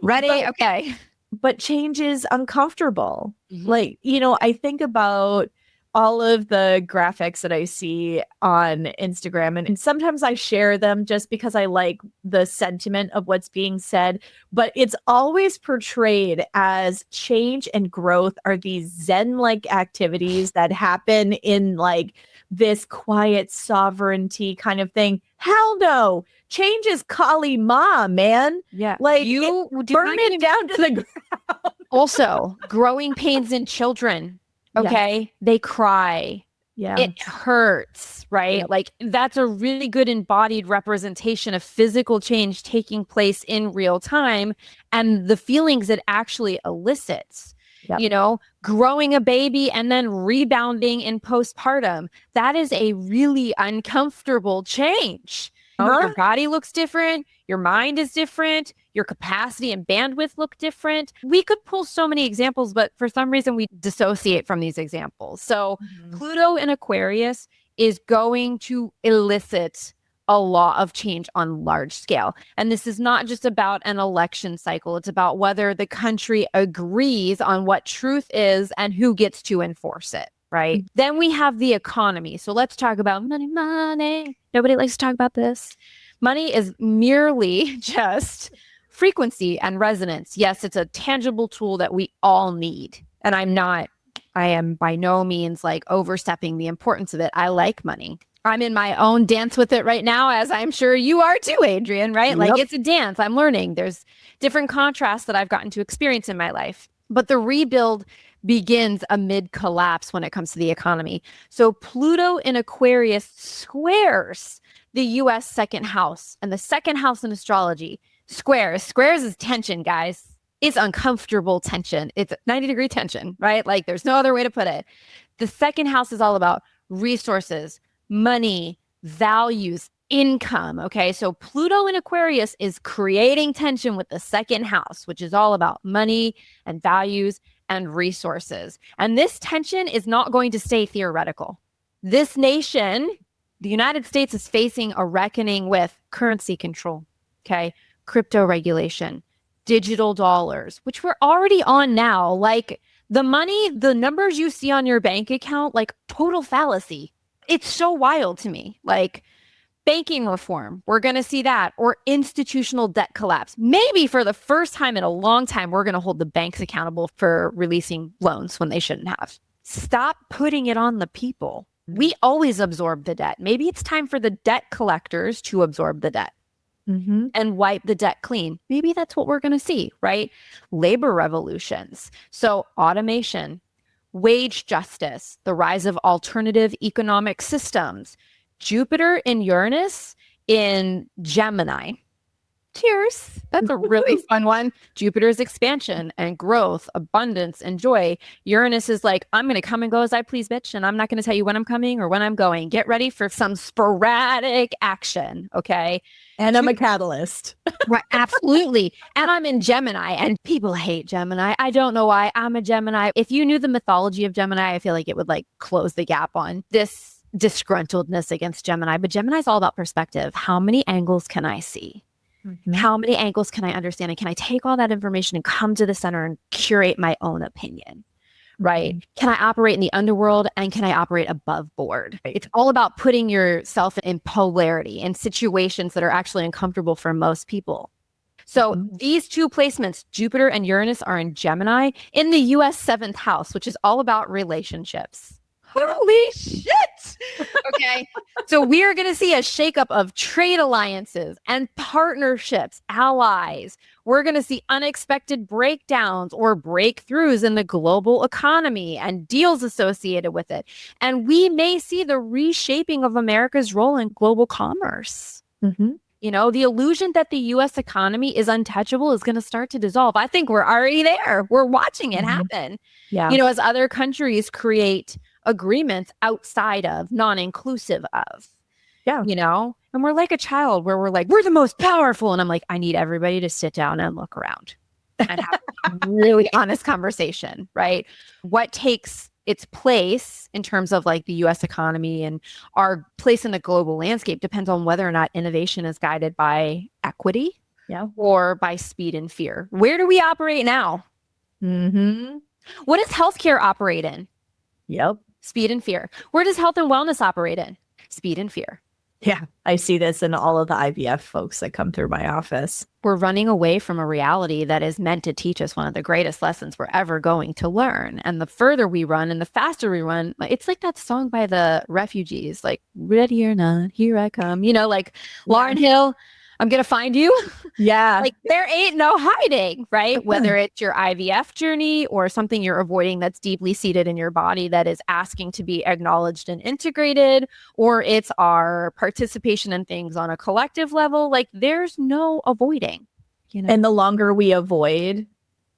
Ready? Okay. But change is uncomfortable. Like, I think about all of the graphics that I see on Instagram, and sometimes I share them just because I like the sentiment of what's being said, but it's always portrayed as change and growth are these Zen-like activities that happen in like this quiet sovereignty kind of thing. Hell no. Change is Kali Ma, man. Yeah. Like you burn it down to the ground. Also, growing pains in children. Okay. Yeah. They cry. Yeah. It hurts, right? Yep. Like that's a really good embodied representation of physical change taking place in real time and the feelings it actually elicits. Yep. Growing a baby and then rebounding in postpartum. That is a really uncomfortable change. Your body looks different. Your mind is different. Your capacity and bandwidth look different. We could pull so many examples, but for some reason we dissociate from these examples. So Pluto in Aquarius is going to elicit a lot of change on large scale. And this is not just about an election cycle. It's about whether the country agrees on what truth is and who gets to enforce it. Right. Then we have the economy. So let's talk about money. Nobody likes to talk about this. Money is merely just frequency and resonance. Yes, it's a tangible tool that we all need. And I am by no means like overstepping the importance of it. I like money. I'm in my own dance with it right now, as I'm sure you are too, Adrienne, right? Yep. Like it's a dance. I'm learning. There's different contrasts that I've gotten to experience in my life. But the rebuild begins amid collapse when it comes to the economy. So Pluto in Aquarius squares the US second house, and the second house in astrology squares is tension, guys. It's uncomfortable tension. It's 90-degree tension, right? Like there's no other way to put it. The second house is all about resources, money, values, income. Okay. So Pluto in Aquarius is creating tension with the second house, which is all about money and values and resources. And this tension is not going to stay theoretical. This nation, the United States, is facing a reckoning with currency control. Okay. Crypto regulation, digital dollars, which we're already on now. Like the money, the numbers you see on your bank account, like total fallacy. It's so wild to me. Like banking reform, we're going to see that, or institutional debt collapse. Maybe for the first time in a long time, we're going to hold the banks accountable for releasing loans when they shouldn't have. Stop putting it on the people. We always absorb the debt. Maybe it's time for the debt collectors to absorb the debt. And wipe the debt clean. Maybe that's what we're going to see, right? Labor revolutions. So automation, wage justice, the rise of alternative economic systems, Jupiter and Uranus in Gemini. Cheers. That's a really fun one. Jupiter's expansion and growth, abundance, and joy. Uranus is like, I'm going to come and go as I please, bitch. And I'm not going to tell you when I'm coming or when I'm going. Get ready for some sporadic action. Okay. And I'm a catalyst. Right. Absolutely. And I'm in Gemini, and people hate Gemini. I don't know why. I'm a Gemini. If you knew the mythology of Gemini, I feel like it would like close the gap on this disgruntledness against Gemini. But Gemini is all about perspective. How many angles can I see? How many angles can I understand? And can I take all that information and come to the center and curate my own opinion? Right? Can I operate in the underworld, and can I operate above board? It's all about putting yourself in polarity in situations that are actually uncomfortable for most people. So these two placements, Jupiter and Uranus, are in Gemini in the US 7th house, which is all about relationships. Holy shit. Okay. So we are going to see a shakeup of trade alliances and partnerships, allies. We're going to see unexpected breakdowns or breakthroughs in the global economy and deals associated with it. And we may see the reshaping of America's role in global commerce. You know, the illusion that the US economy is untouchable is going to start to dissolve. I think we're already there. We're watching it happen. Yeah. You know, as other countries create agreements outside of, non-inclusive of. Yeah. You know, and we're like a child where we're like, we're the most powerful. And I'm like, I need everybody to sit down and look around and have a really honest conversation, right? What takes its place in terms of like the US economy and our place in the global landscape depends on whether or not innovation is guided by equity or by speed and fear. Where do we operate now? What does healthcare operate in? Speed and fear. Where does health and wellness operate in? Speed and fear. Yeah, I see this in all of the IVF folks that come through my office. We're running away from a reality that is meant to teach us one of the greatest lessons we're ever going to learn. And the further we run and the faster we run, it's like that song by the Refugees, like, ready or not, here I come. You know, like Lauryn Hill, I'm going to find you. Yeah. Like there ain't no hiding, right? Whether it's your IVF journey or something you're avoiding that's deeply seated in your body that is asking to be acknowledged and integrated, or it's our participation in things on a collective level, like there's no avoiding. You know? And the longer we avoid,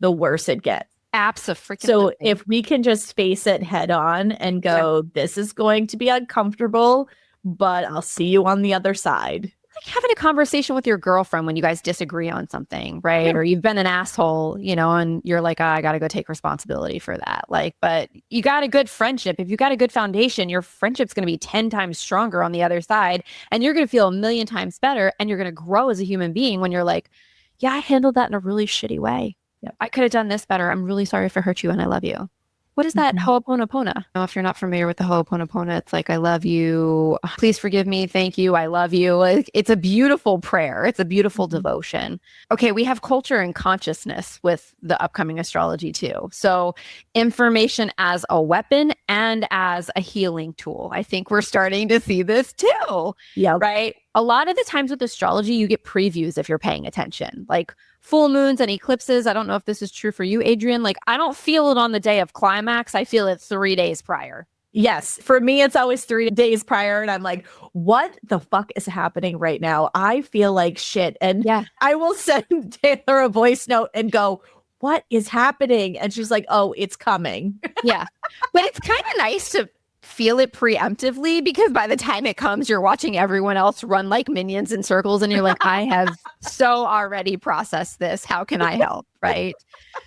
the worse it gets. Absolutely. So if we can just face it head on and go, this is going to be uncomfortable, but I'll see you on the other side. Like having a conversation with your girlfriend when you guys disagree on something, right? Or you've been an asshole, you know, and you're like, I got to go take responsibility for that. Like, but you got a good friendship. If you got a good foundation, your friendship's going to be 10 times stronger on the other side. And you're going to feel a million times better. And you're going to grow as a human being when you're like, yeah, I handled that in a really shitty way. I could have done this better. I'm really sorry if I hurt you and I love you. What is that Ho'oponopono? If you're not familiar with the Ho'oponopono, it's like, I love you. Please forgive me. Thank you. I love you. It's a beautiful prayer. It's a beautiful devotion. Okay, we have culture and consciousness with the upcoming astrology too. So information as a weapon and as a healing tool. I think we're starting to see this too. Yeah. Right? A lot of the times with astrology, you get previews if you're paying attention, like full moons and eclipses. I don't know if this is true for you, Adrienne. Like, I don't feel it on the day of climax. I feel it 3 days prior. Yes. For me, it's always 3 days prior. And I'm like, what the fuck is happening right now? I feel like shit. And Yeah. I will send Taylor a voice note and go, what is happening? And she's like, oh, it's coming. Yeah. But it's kind of nice to feel it preemptively, because by the time it comes, you're watching everyone else run like minions in circles. And you're like, I have so already processed this. How can I help? Right.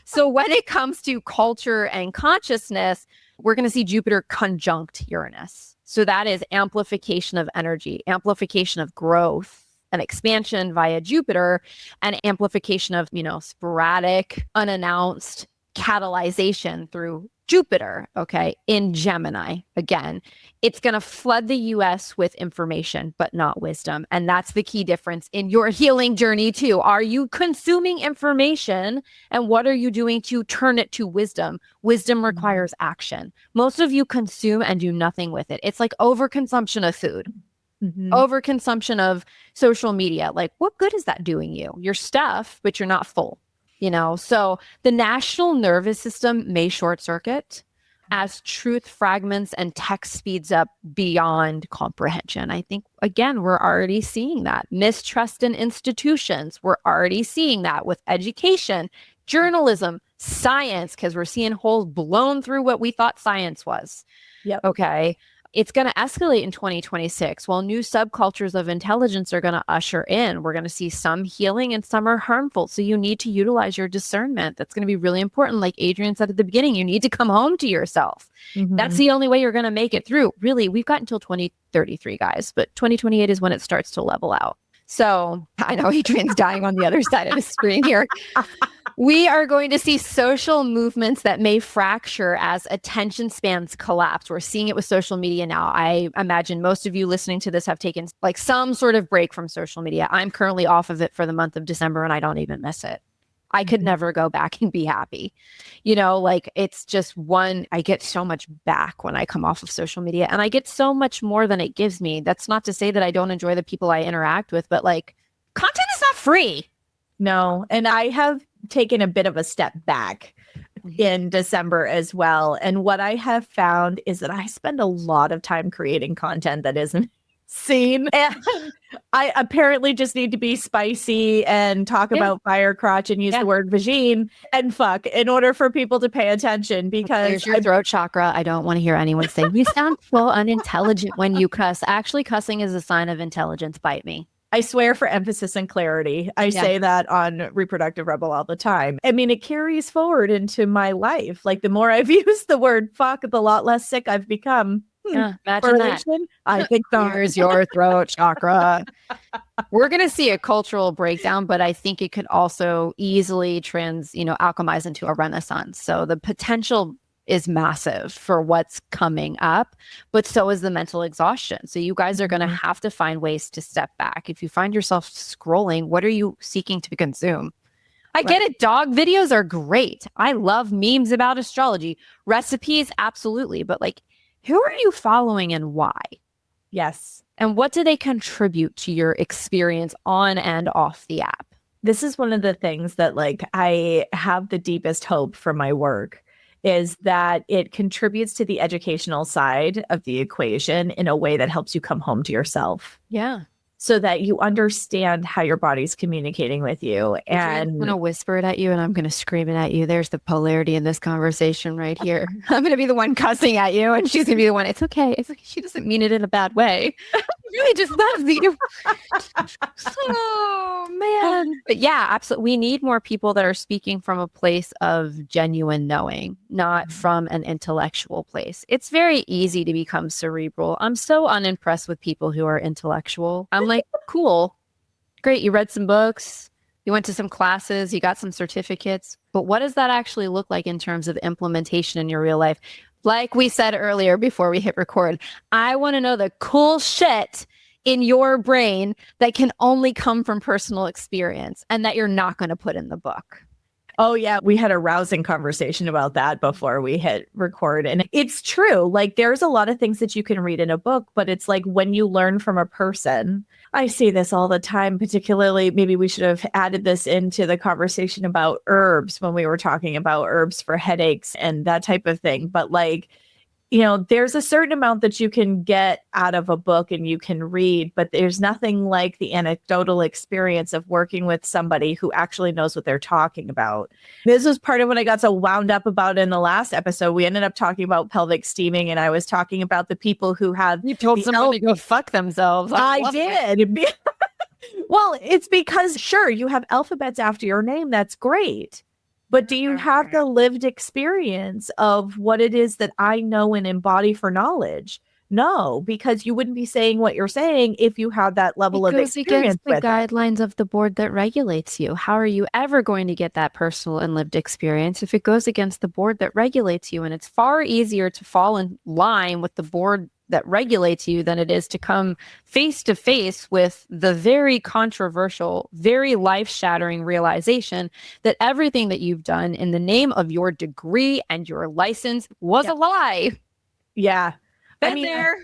So when it comes to culture and consciousness, we're going to see Jupiter conjunct Uranus. So that is amplification of energy, amplification of growth and expansion via Jupiter, and amplification of, sporadic, unannounced catalyzation through Jupiter, okay, in Gemini. Again, it's going to flood the US with information, but not wisdom. And that's the key difference in your healing journey too. Are you consuming information, and what are you doing to turn it to wisdom? Wisdom requires action. Most of you consume and do nothing with it. It's like overconsumption of food. Overconsumption of social media. Like, what good is that doing you? You're stuffed, but you're not full. So the national nervous system may short circuit as truth fragments and text speeds up beyond comprehension. I think, again, we're already seeing that. Mistrust in institutions. We're already seeing that with education, journalism, science, because we're seeing holes blown through what we thought science was. Yep. Okay. It's going to escalate in 2026. While new subcultures of intelligence are going to usher in, we're going to see some healing and some are harmful. So you need to utilize your discernment. That's going to be really important. Like Adrienne said at the beginning, you need to come home to yourself. That's the only way you're going to make it through. Really, we've got until 2033, guys, but 2028 is when it starts to level out. So I know Adrienne's dying on the other side of the screen here. We are going to see social movements that may fracture as attention spans collapse. We're seeing it with social media now. I imagine most of you listening to this have taken like some sort of break from social media. I'm currently off of it for the month of December, and I don't even miss it. I could never go back and be happy. It's just I get so much back when I come off of social media, and I get so much more than it gives me. That's not to say that I don't enjoy the people I interact with, but content is not free. No. And I have taken a bit of a step back in December as well. And what I have found is that I spend a lot of time creating content that isn't seen. And I apparently just need to be spicy and talk about fire crotch and use the word vagine and fuck in order for people to pay attention, because there's your throat chakra. I don't want to hear anyone say, you sound so unintelligent when you cuss. Actually, cussing is a sign of intelligence. Bite me. I swear, for emphasis and clarity. I say that on Reproductive Rebel all the time. I mean, it carries forward into my life. Like, the more I've used the word fuck, the lot less sick I've become. Imagine that. I think there's your throat chakra. We're going to see a cultural breakdown, but I think it could also easily alchemize into a renaissance. So the potential is massive for what's coming up, but so is the mental exhaustion. So you guys are going to have to find ways to step back. If you find yourself scrolling, what are you seeking to consume? I get it. Dog videos are great. I love memes about astrology. Recipes, absolutely. But who are you following and why? Yes. And what do they contribute to your experience on and off the app? This is one of the things that I have the deepest hope for my work, is that it contributes to the educational side of the equation in a way that helps you come home to yourself. Yeah. So that you understand how your body's communicating with you. And I'm going to whisper it at you, and I'm going to scream it at you. There's the polarity in this conversation right here. I'm going to be the one cussing at you, and she's going to be the one. It's okay. It's okay. She doesn't mean it in a bad way. She really just loves you. Oh, man. But yeah, absolutely. We need more people that are speaking from a place of genuine knowing, not from an intellectual place. It's very easy to become cerebral. I'm so unimpressed with people who are intellectual. I'm like, cool, great. You read some books, you went to some classes, you got some certificates, but what does that actually look like in terms of implementation in your real life? Like we said earlier before we hit record, I want to know the cool shit in your brain that can only come from personal experience and that you're not going to put in the book. Oh, yeah. We had a rousing conversation about that before we hit record. And it's true. Like, there's a lot of things that you can read in a book, but it's like when you learn from a person. I see this all the time, particularly maybe we should have added this into the conversation about herbs when we were talking about herbs for headaches and that type of thing. But like, there's a certain amount that you can get out of a book and you can read, but there's nothing like the anecdotal experience of working with somebody who actually knows what they're talking about. This was part of what I got so wound up about in the last episode. We ended up talking about pelvic steaming, and I was talking about the people who have. You told someone to go fuck themselves. I did. Well, it's because, sure, you have alphabets after your name. That's great. But do you have the lived experience of what it is that I know and embody for knowledge? No, because you wouldn't be saying what you're saying if you had that level of experience. It goes against the guidelines of the board that regulates you. How are you ever going to get that personal and lived experience if it goes against the board that regulates you? And it's far easier to fall in line with the board that regulates you than it is to come face to face with the very controversial, very life-shattering realization that everything that you've done in the name of your degree and your license was a lie. Yeah. Been there.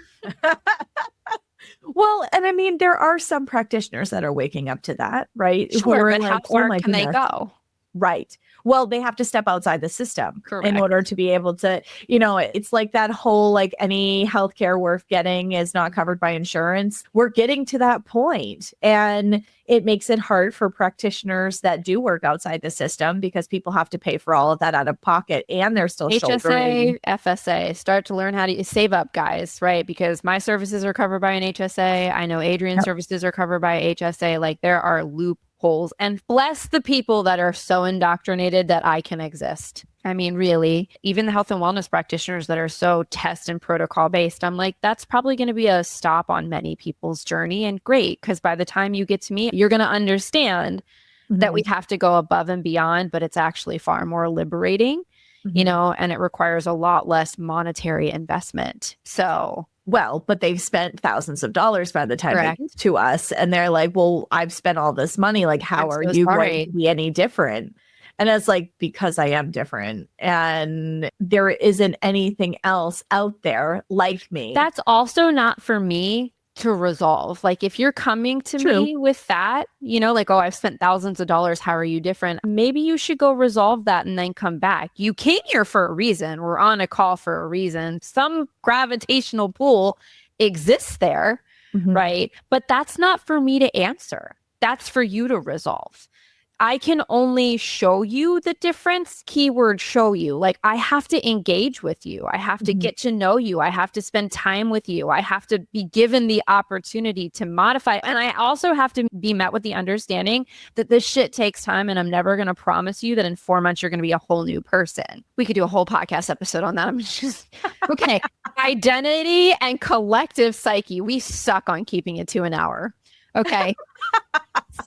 Well, and I mean, there are some practitioners that are waking up to that, right? Sure, but how far can they go? Right. Well, they have to step outside the system in order to be able to, it's like that whole, like any healthcare worth getting is not covered by insurance. We're getting to that point, and it makes it hard for practitioners that do work outside the system because people have to pay for all of that out of pocket, and they're still shouldering. FSA, start to learn how to save up, guys, right? Because my services are covered by an HSA. I know Adrienne's services are covered by HSA. Like, there are loopholes. And bless the people that are so indoctrinated that I can exist. I mean, really, even the health and wellness practitioners that are so test and protocol based, I'm like, that's probably going to be a stop on many people's journey. And great, because by the time you get to me, you're going to understand that we have to go above and beyond, but it's actually far more liberating, and it requires a lot less monetary investment. So well, but they've spent thousands of dollars by the time they get to us. And they're like, well, I've spent all this money. Like, how are you going to be any different? And it's like, because I am different. And there isn't anything else out there like me. That's also not for me to resolve. Like, if you're coming to me with that, like, oh, I've spent thousands of dollars, how are you different? Maybe you should go resolve that and then come back. You came here for a reason. We're on a call for a reason. Some gravitational pull exists there, right? But that's not for me to answer. That's for you to resolve. I can only show you the difference, keyword show you. Like, I have to engage with you. I have to get to know you. I have to spend time with you. I have to be given the opportunity to modify. And I also have to be met with the understanding that this shit takes time, and I'm never going to promise you that in 4 months you're going to be a whole new person. We could do a whole podcast episode on that. I'm just, okay. Identity and collective psyche. We suck on keeping it to an hour. Okay.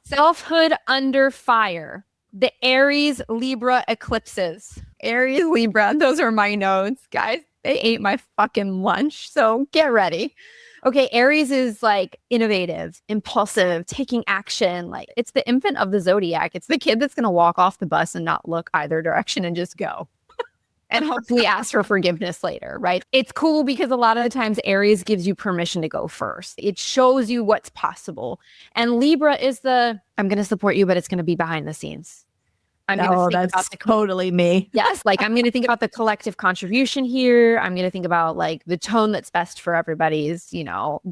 Selfhood under fire. The Aries Libra eclipses. Aries Libra. Those are my notes, guys. They ate my fucking lunch. So get ready. Okay. Aries is like innovative, impulsive, taking action. Like, it's the infant of the zodiac. It's the kid that's going to walk off the bus and not look either direction and just go. And hopefully ask for forgiveness later, right? It's cool because a lot of the times Aries gives you permission to go first. It shows you what's possible. And Libra is I'm going to support you, but it's going to be behind the scenes. That's totally me. Yes. Like, I'm going to think about the collective contribution here. I'm going to think about like the tone that's best for everybody's,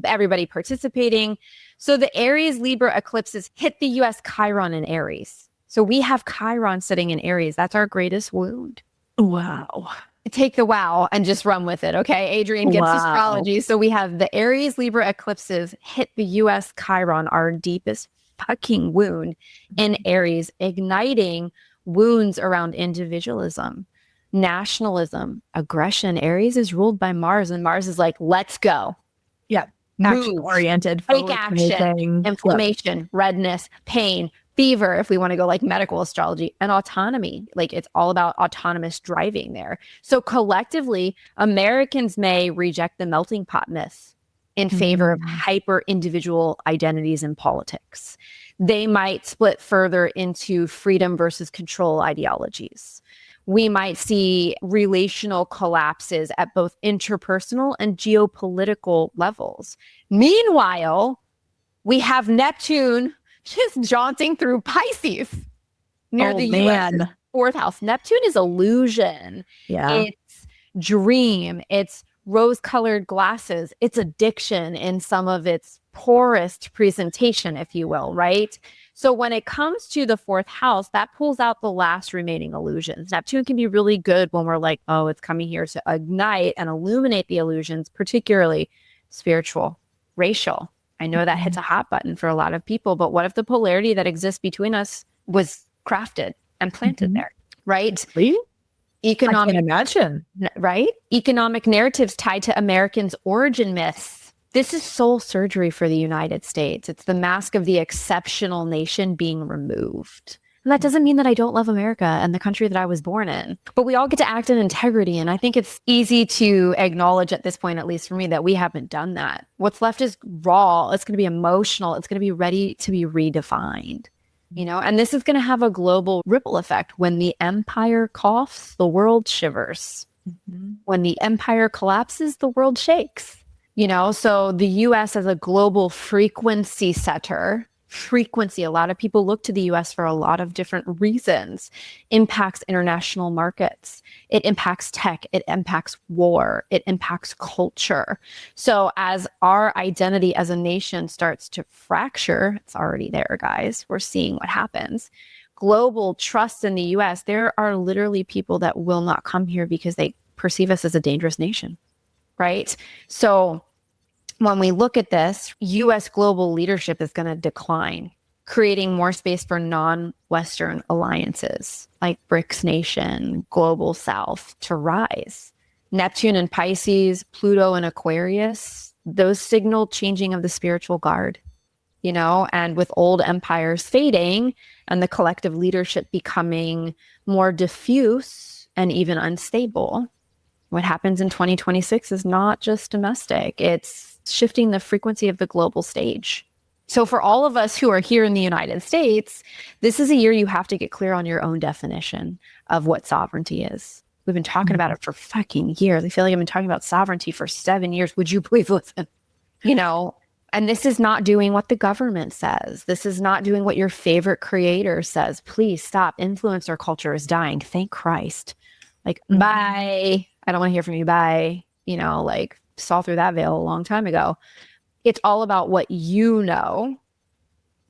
everybody participating. So the Aries Libra eclipses hit the US Chiron in Aries. So we have Chiron sitting in Aries. That's our greatest wound. Wow. Take the wow and just run with it. Okay. Adrienne gets astrology. So we have the Aries Libra eclipses hit the US Chiron, our deepest fucking wound in Aries, igniting wounds around individualism, nationalism, aggression. Aries is ruled by Mars, and Mars is like, let's go. Yeah. Action oriented. Take action. Inflammation, redness, pain, fever, if we want to go like medical astrology, and autonomy. Like, it's all about autonomous driving there. So collectively, Americans may reject the melting pot myth in favor of hyper individual identities in politics. They might split further into freedom versus control ideologies. We might see relational collapses at both interpersonal and geopolitical levels. Meanwhile, we have Neptune just jaunting through Pisces near the U.S.'s fourth house. Neptune is illusion. Yeah. It's dream. It's rose-colored glasses. It's addiction in some of its poorest presentation, if you will, right? So when it comes to the fourth house, that pulls out the last remaining illusions. Neptune can be really good when we're like, oh, it's coming here to ignite and illuminate the illusions, particularly spiritual, racial. I know that hits a hot button for a lot of people, but what if the polarity that exists between us was crafted and planted there, right? Really? Economic, I can imagine. Right? Economic narratives tied to Americans' origin myths. This is soul surgery for the United States. It's the mask of the exceptional nation being removed. And that doesn't mean that I don't love America and the country that I was born in, but we all get to act in integrity. And I think it's easy to acknowledge at this point, at least for me, that we haven't done that. What's left is raw. It's going to be emotional. It's going to be ready to be redefined. You know, and this is going to have a global ripple effect. When the empire coughs, the world shivers. When the empire collapses, the world shakes. You know, so the US as a global frequency setter, a lot of people look to the US for a lot of different reasons, impacts international markets. It impacts tech. It impacts war. It impacts culture. So as our identity as a nation starts to fracture, it's already there, guys. We're seeing what happens. Global trust in the US, there are literally people that will not come here because they perceive us as a dangerous nation, right? So when we look at this, US global leadership is going to decline, creating more space for non-Western alliances like BRICS nation, Global South to rise. Neptune in Pisces, Pluto in Aquarius, those signal changing of the spiritual guard, you know, and with old empires fading and the collective leadership becoming more diffuse and even unstable, what happens in 2026 is not just domestic, it's shifting the frequency of the global stage. So for all of us who are here in the United States, this is a year you have to get clear on your own definition of what sovereignty is. We've been talking about it for fucking years. I feel like I've been talking about sovereignty for 7 years. Would you please listen? You know, and this is not doing what the government says. This is not doing what your favorite creator says. Please stop. Influencer culture is dying. Thank Christ. Like, bye. I don't want to hear from you. Bye. You know, like, saw through that veil a long time ago. It's all about what you know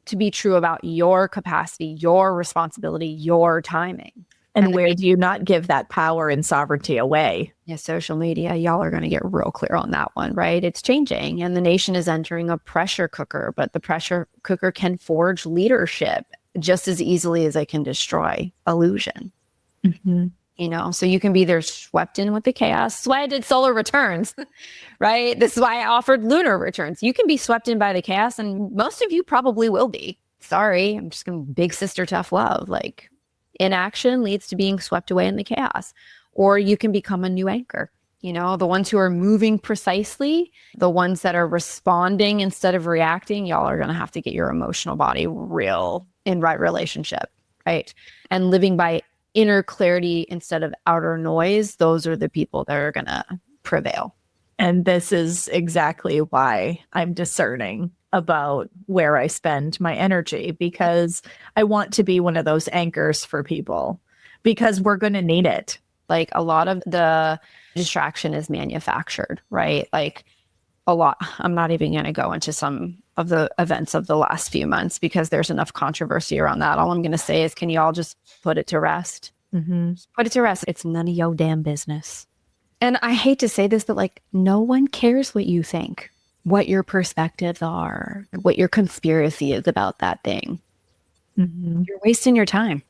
to be true about your capacity, your responsibility, your timing. And where do you not give that power and sovereignty away? Yeah, social media, y'all are going to get real clear on that one, right? It's changing and the nation is entering a pressure cooker, but the pressure cooker can forge leadership just as easily as it can destroy illusion. You know, so you can be there swept in with the chaos. That's why I did solar returns, right? This is why I offered lunar returns. You can be swept in by the chaos, and most of you probably will be. Sorry, I'm just going to big sister tough love. Like, inaction leads to being swept away in the chaos. Or you can become a new anchor. You know, the ones who are moving precisely, the ones that are responding instead of reacting, y'all are going to have to get your emotional body real in right relationship, right? And living by inner clarity instead of outer noise, those are the people that are going to prevail. And this is exactly why I'm discerning about where I spend my energy, because I want to be one of those anchors for people, because we're going to need it. Like, a lot of the distraction is manufactured, right? Like, a lot. I'm not even going to go into some of the events of the last few months because there's enough controversy around that. All I'm going to say is, can y'all just put it to rest? Put it to rest. It's none of your damn business. And I hate to say this, but like, no one cares what you think, what your perspectives are, what your conspiracy is about that thing. You're wasting your time,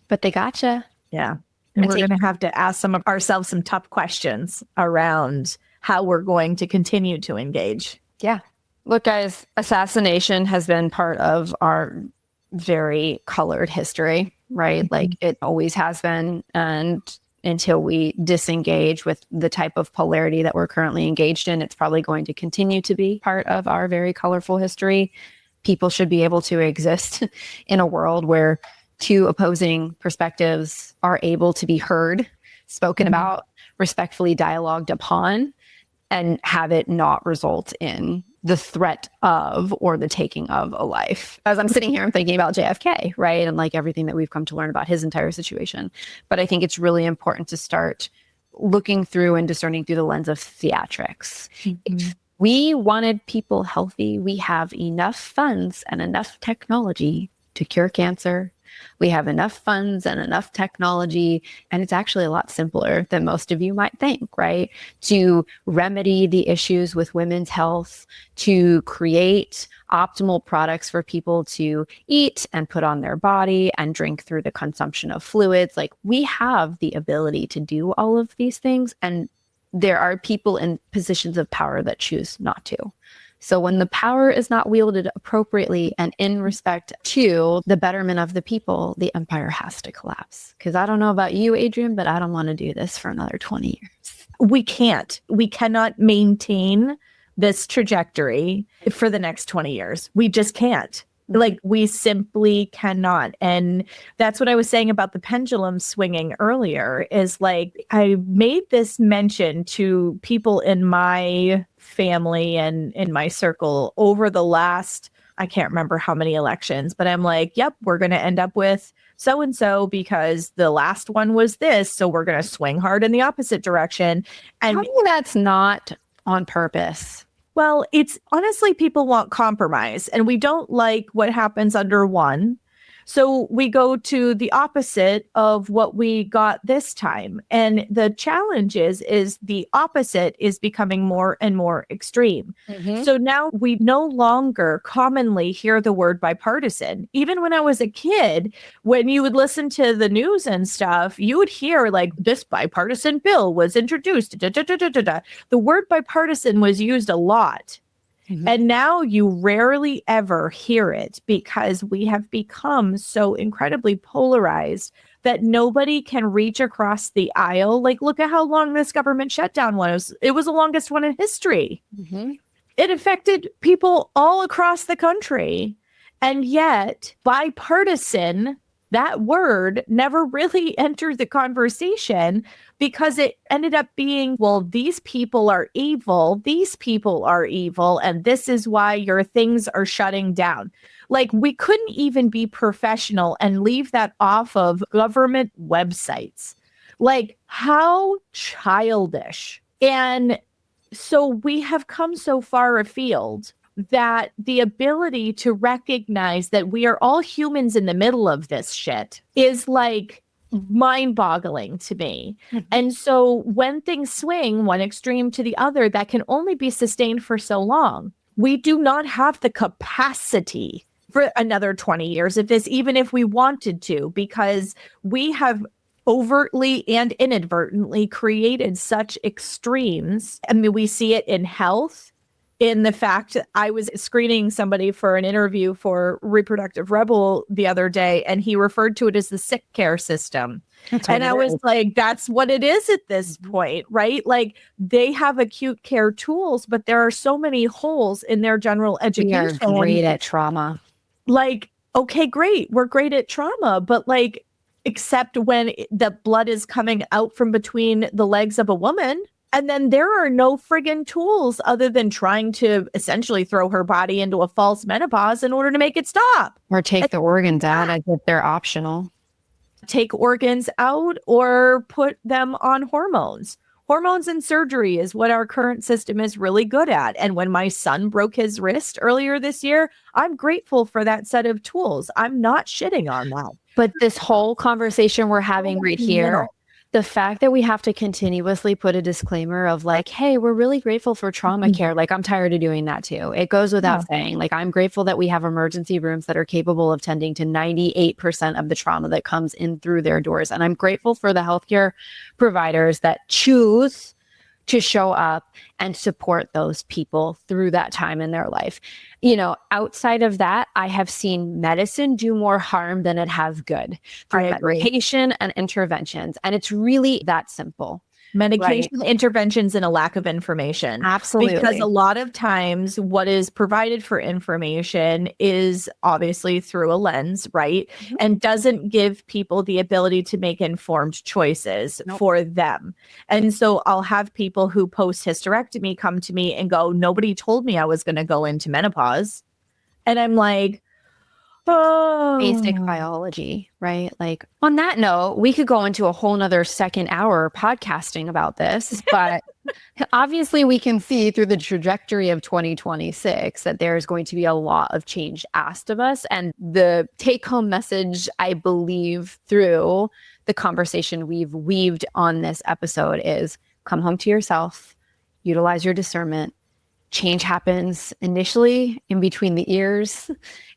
but they gotcha. Yeah. And we're going to have to ask ourselves some tough questions around how we're going to continue to engage. Yeah. Look, guys, assassination has been part of our very colored history, right? Like, it always has been. And until we disengage with the type of polarity that we're currently engaged in. It's probably going to continue to be part of our very colorful history. People should be able to exist in a world where two opposing perspectives are able to be heard, spoken about, respectfully dialogued upon, and have it not result in the threat of or the taking of a life. As I'm sitting here, I'm thinking about JFK, right? And like everything that we've come to learn about his entire situation. But I think it's really important to start looking through and discerning through the lens of theatrics. If we wanted people healthy, we have enough funds and enough technology to cure cancer. We have enough funds and enough technology, and it's actually a lot simpler than most of you might think, right? To remedy the issues with women's health, to create optimal products for people to eat and put on their body and drink through the consumption of fluids. Like, we have the ability to do all of these things, and there are people in positions of power that choose not to. So when the power is not wielded appropriately and in respect to the betterment of the people, the empire has to collapse. Because I don't know about you, Adrienne, but I don't want to do this for another 20 years. We can't. We cannot maintain this trajectory for the next 20 years. We just can't. Like, we simply cannot. And that's what I was saying about the pendulum swinging earlier, is like, I made this mention to people in my family and in my circle over the last, I can't remember how many elections, but I'm like, yep, we're going to end up with so-and-so because the last one was this. So we're going to swing hard in the opposite direction. And I think that's not on purpose. Well, it's honestly, people want compromise, and we don't like what happens under one. So we go to the opposite of what we got this time. And the challenge is the opposite is becoming more and more extreme. So now we no longer commonly hear the word bipartisan. Even when I was a kid, when you would listen to the news and stuff, you would hear like, this bipartisan bill was introduced. The word bipartisan was used a lot. And now you rarely ever hear it because we have become so incredibly polarized that nobody can reach across the aisle. Like, look at how long this government shutdown was. It was the longest one in history. It affected people all across the country. And yet, bipartisan, that word never really entered the conversation because it ended up being, well, these people are evil, and this is why your things are shutting down. Like, we couldn't even be professional and leave that off of government websites. Like, how childish. And so we have come so far afield that the ability to recognize that we are all humans in the middle of this shit is like mind-boggling to me. And so when things swing one extreme to the other, that can only be sustained for so long. We do not have the capacity for another 20 years of this, even if we wanted to, because we have overtly and inadvertently created such extremes. I mean, we see it in health. In the fact, I was screening somebody for an interview for Reproductive Rebel the other day, and he referred to it as the sick care system. And I was like, that's what it is at this point, right? Like, they have acute care tools, but there are so many holes in their general education. We are great at trauma. Like, okay, great. We're great at trauma, but like, except when the blood is coming out from between the legs of a woman. And then there are no friggin' tools other than trying to essentially throw her body into a false menopause in order to make it stop. Or take the organs out as if they're optional. Take organs out or put them on hormones. Hormones and surgery is what our current system is really good at. And when my son broke his wrist earlier this year, I'm grateful for that set of tools. I'm not shitting on that. But this whole conversation we're having right here, the fact that we have to continuously put a disclaimer of like, hey, we're really grateful for trauma care. Like, I'm tired of doing that too. It goes without saying. Like, I'm grateful that we have emergency rooms that are capable of tending to 98% of the trauma that comes in through their doors. And I'm grateful for the healthcare providers that choose to show up and support those people through that time in their life. Outside of that, I have seen medicine do more harm than it has good through medication and interventions. And it's really that simple. Medication interventions and a lack of information. Absolutely. Because a lot of times what is provided for information is obviously through a lens, right? Mm-hmm. And doesn't give people the ability to make informed choices for them. And so I'll have people who post hysterectomy come to me and go, nobody told me I was going to go into menopause. And I'm like, basic biology, right? Like, on that note, we could go into a whole nother second hour podcasting about this, but obviously we can see through the trajectory of 2026 that there's going to be a lot of change asked of us. And the take home message, I believe, through the conversation we've weaved on this episode is come home to yourself, utilize your discernment. Change happens initially in between the ears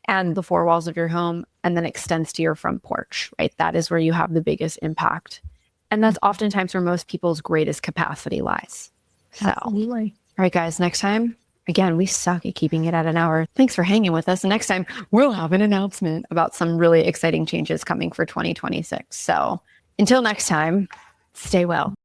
and the four walls of your home, and then extends to your front porch, right? That is where you have the biggest impact. And that's oftentimes where most people's greatest capacity lies. So, absolutely. All right, guys, next time, again, we suck at keeping it at an hour. Thanks for hanging with us. And next time, we'll have an announcement about some really exciting changes coming for 2026. So until next time, stay well.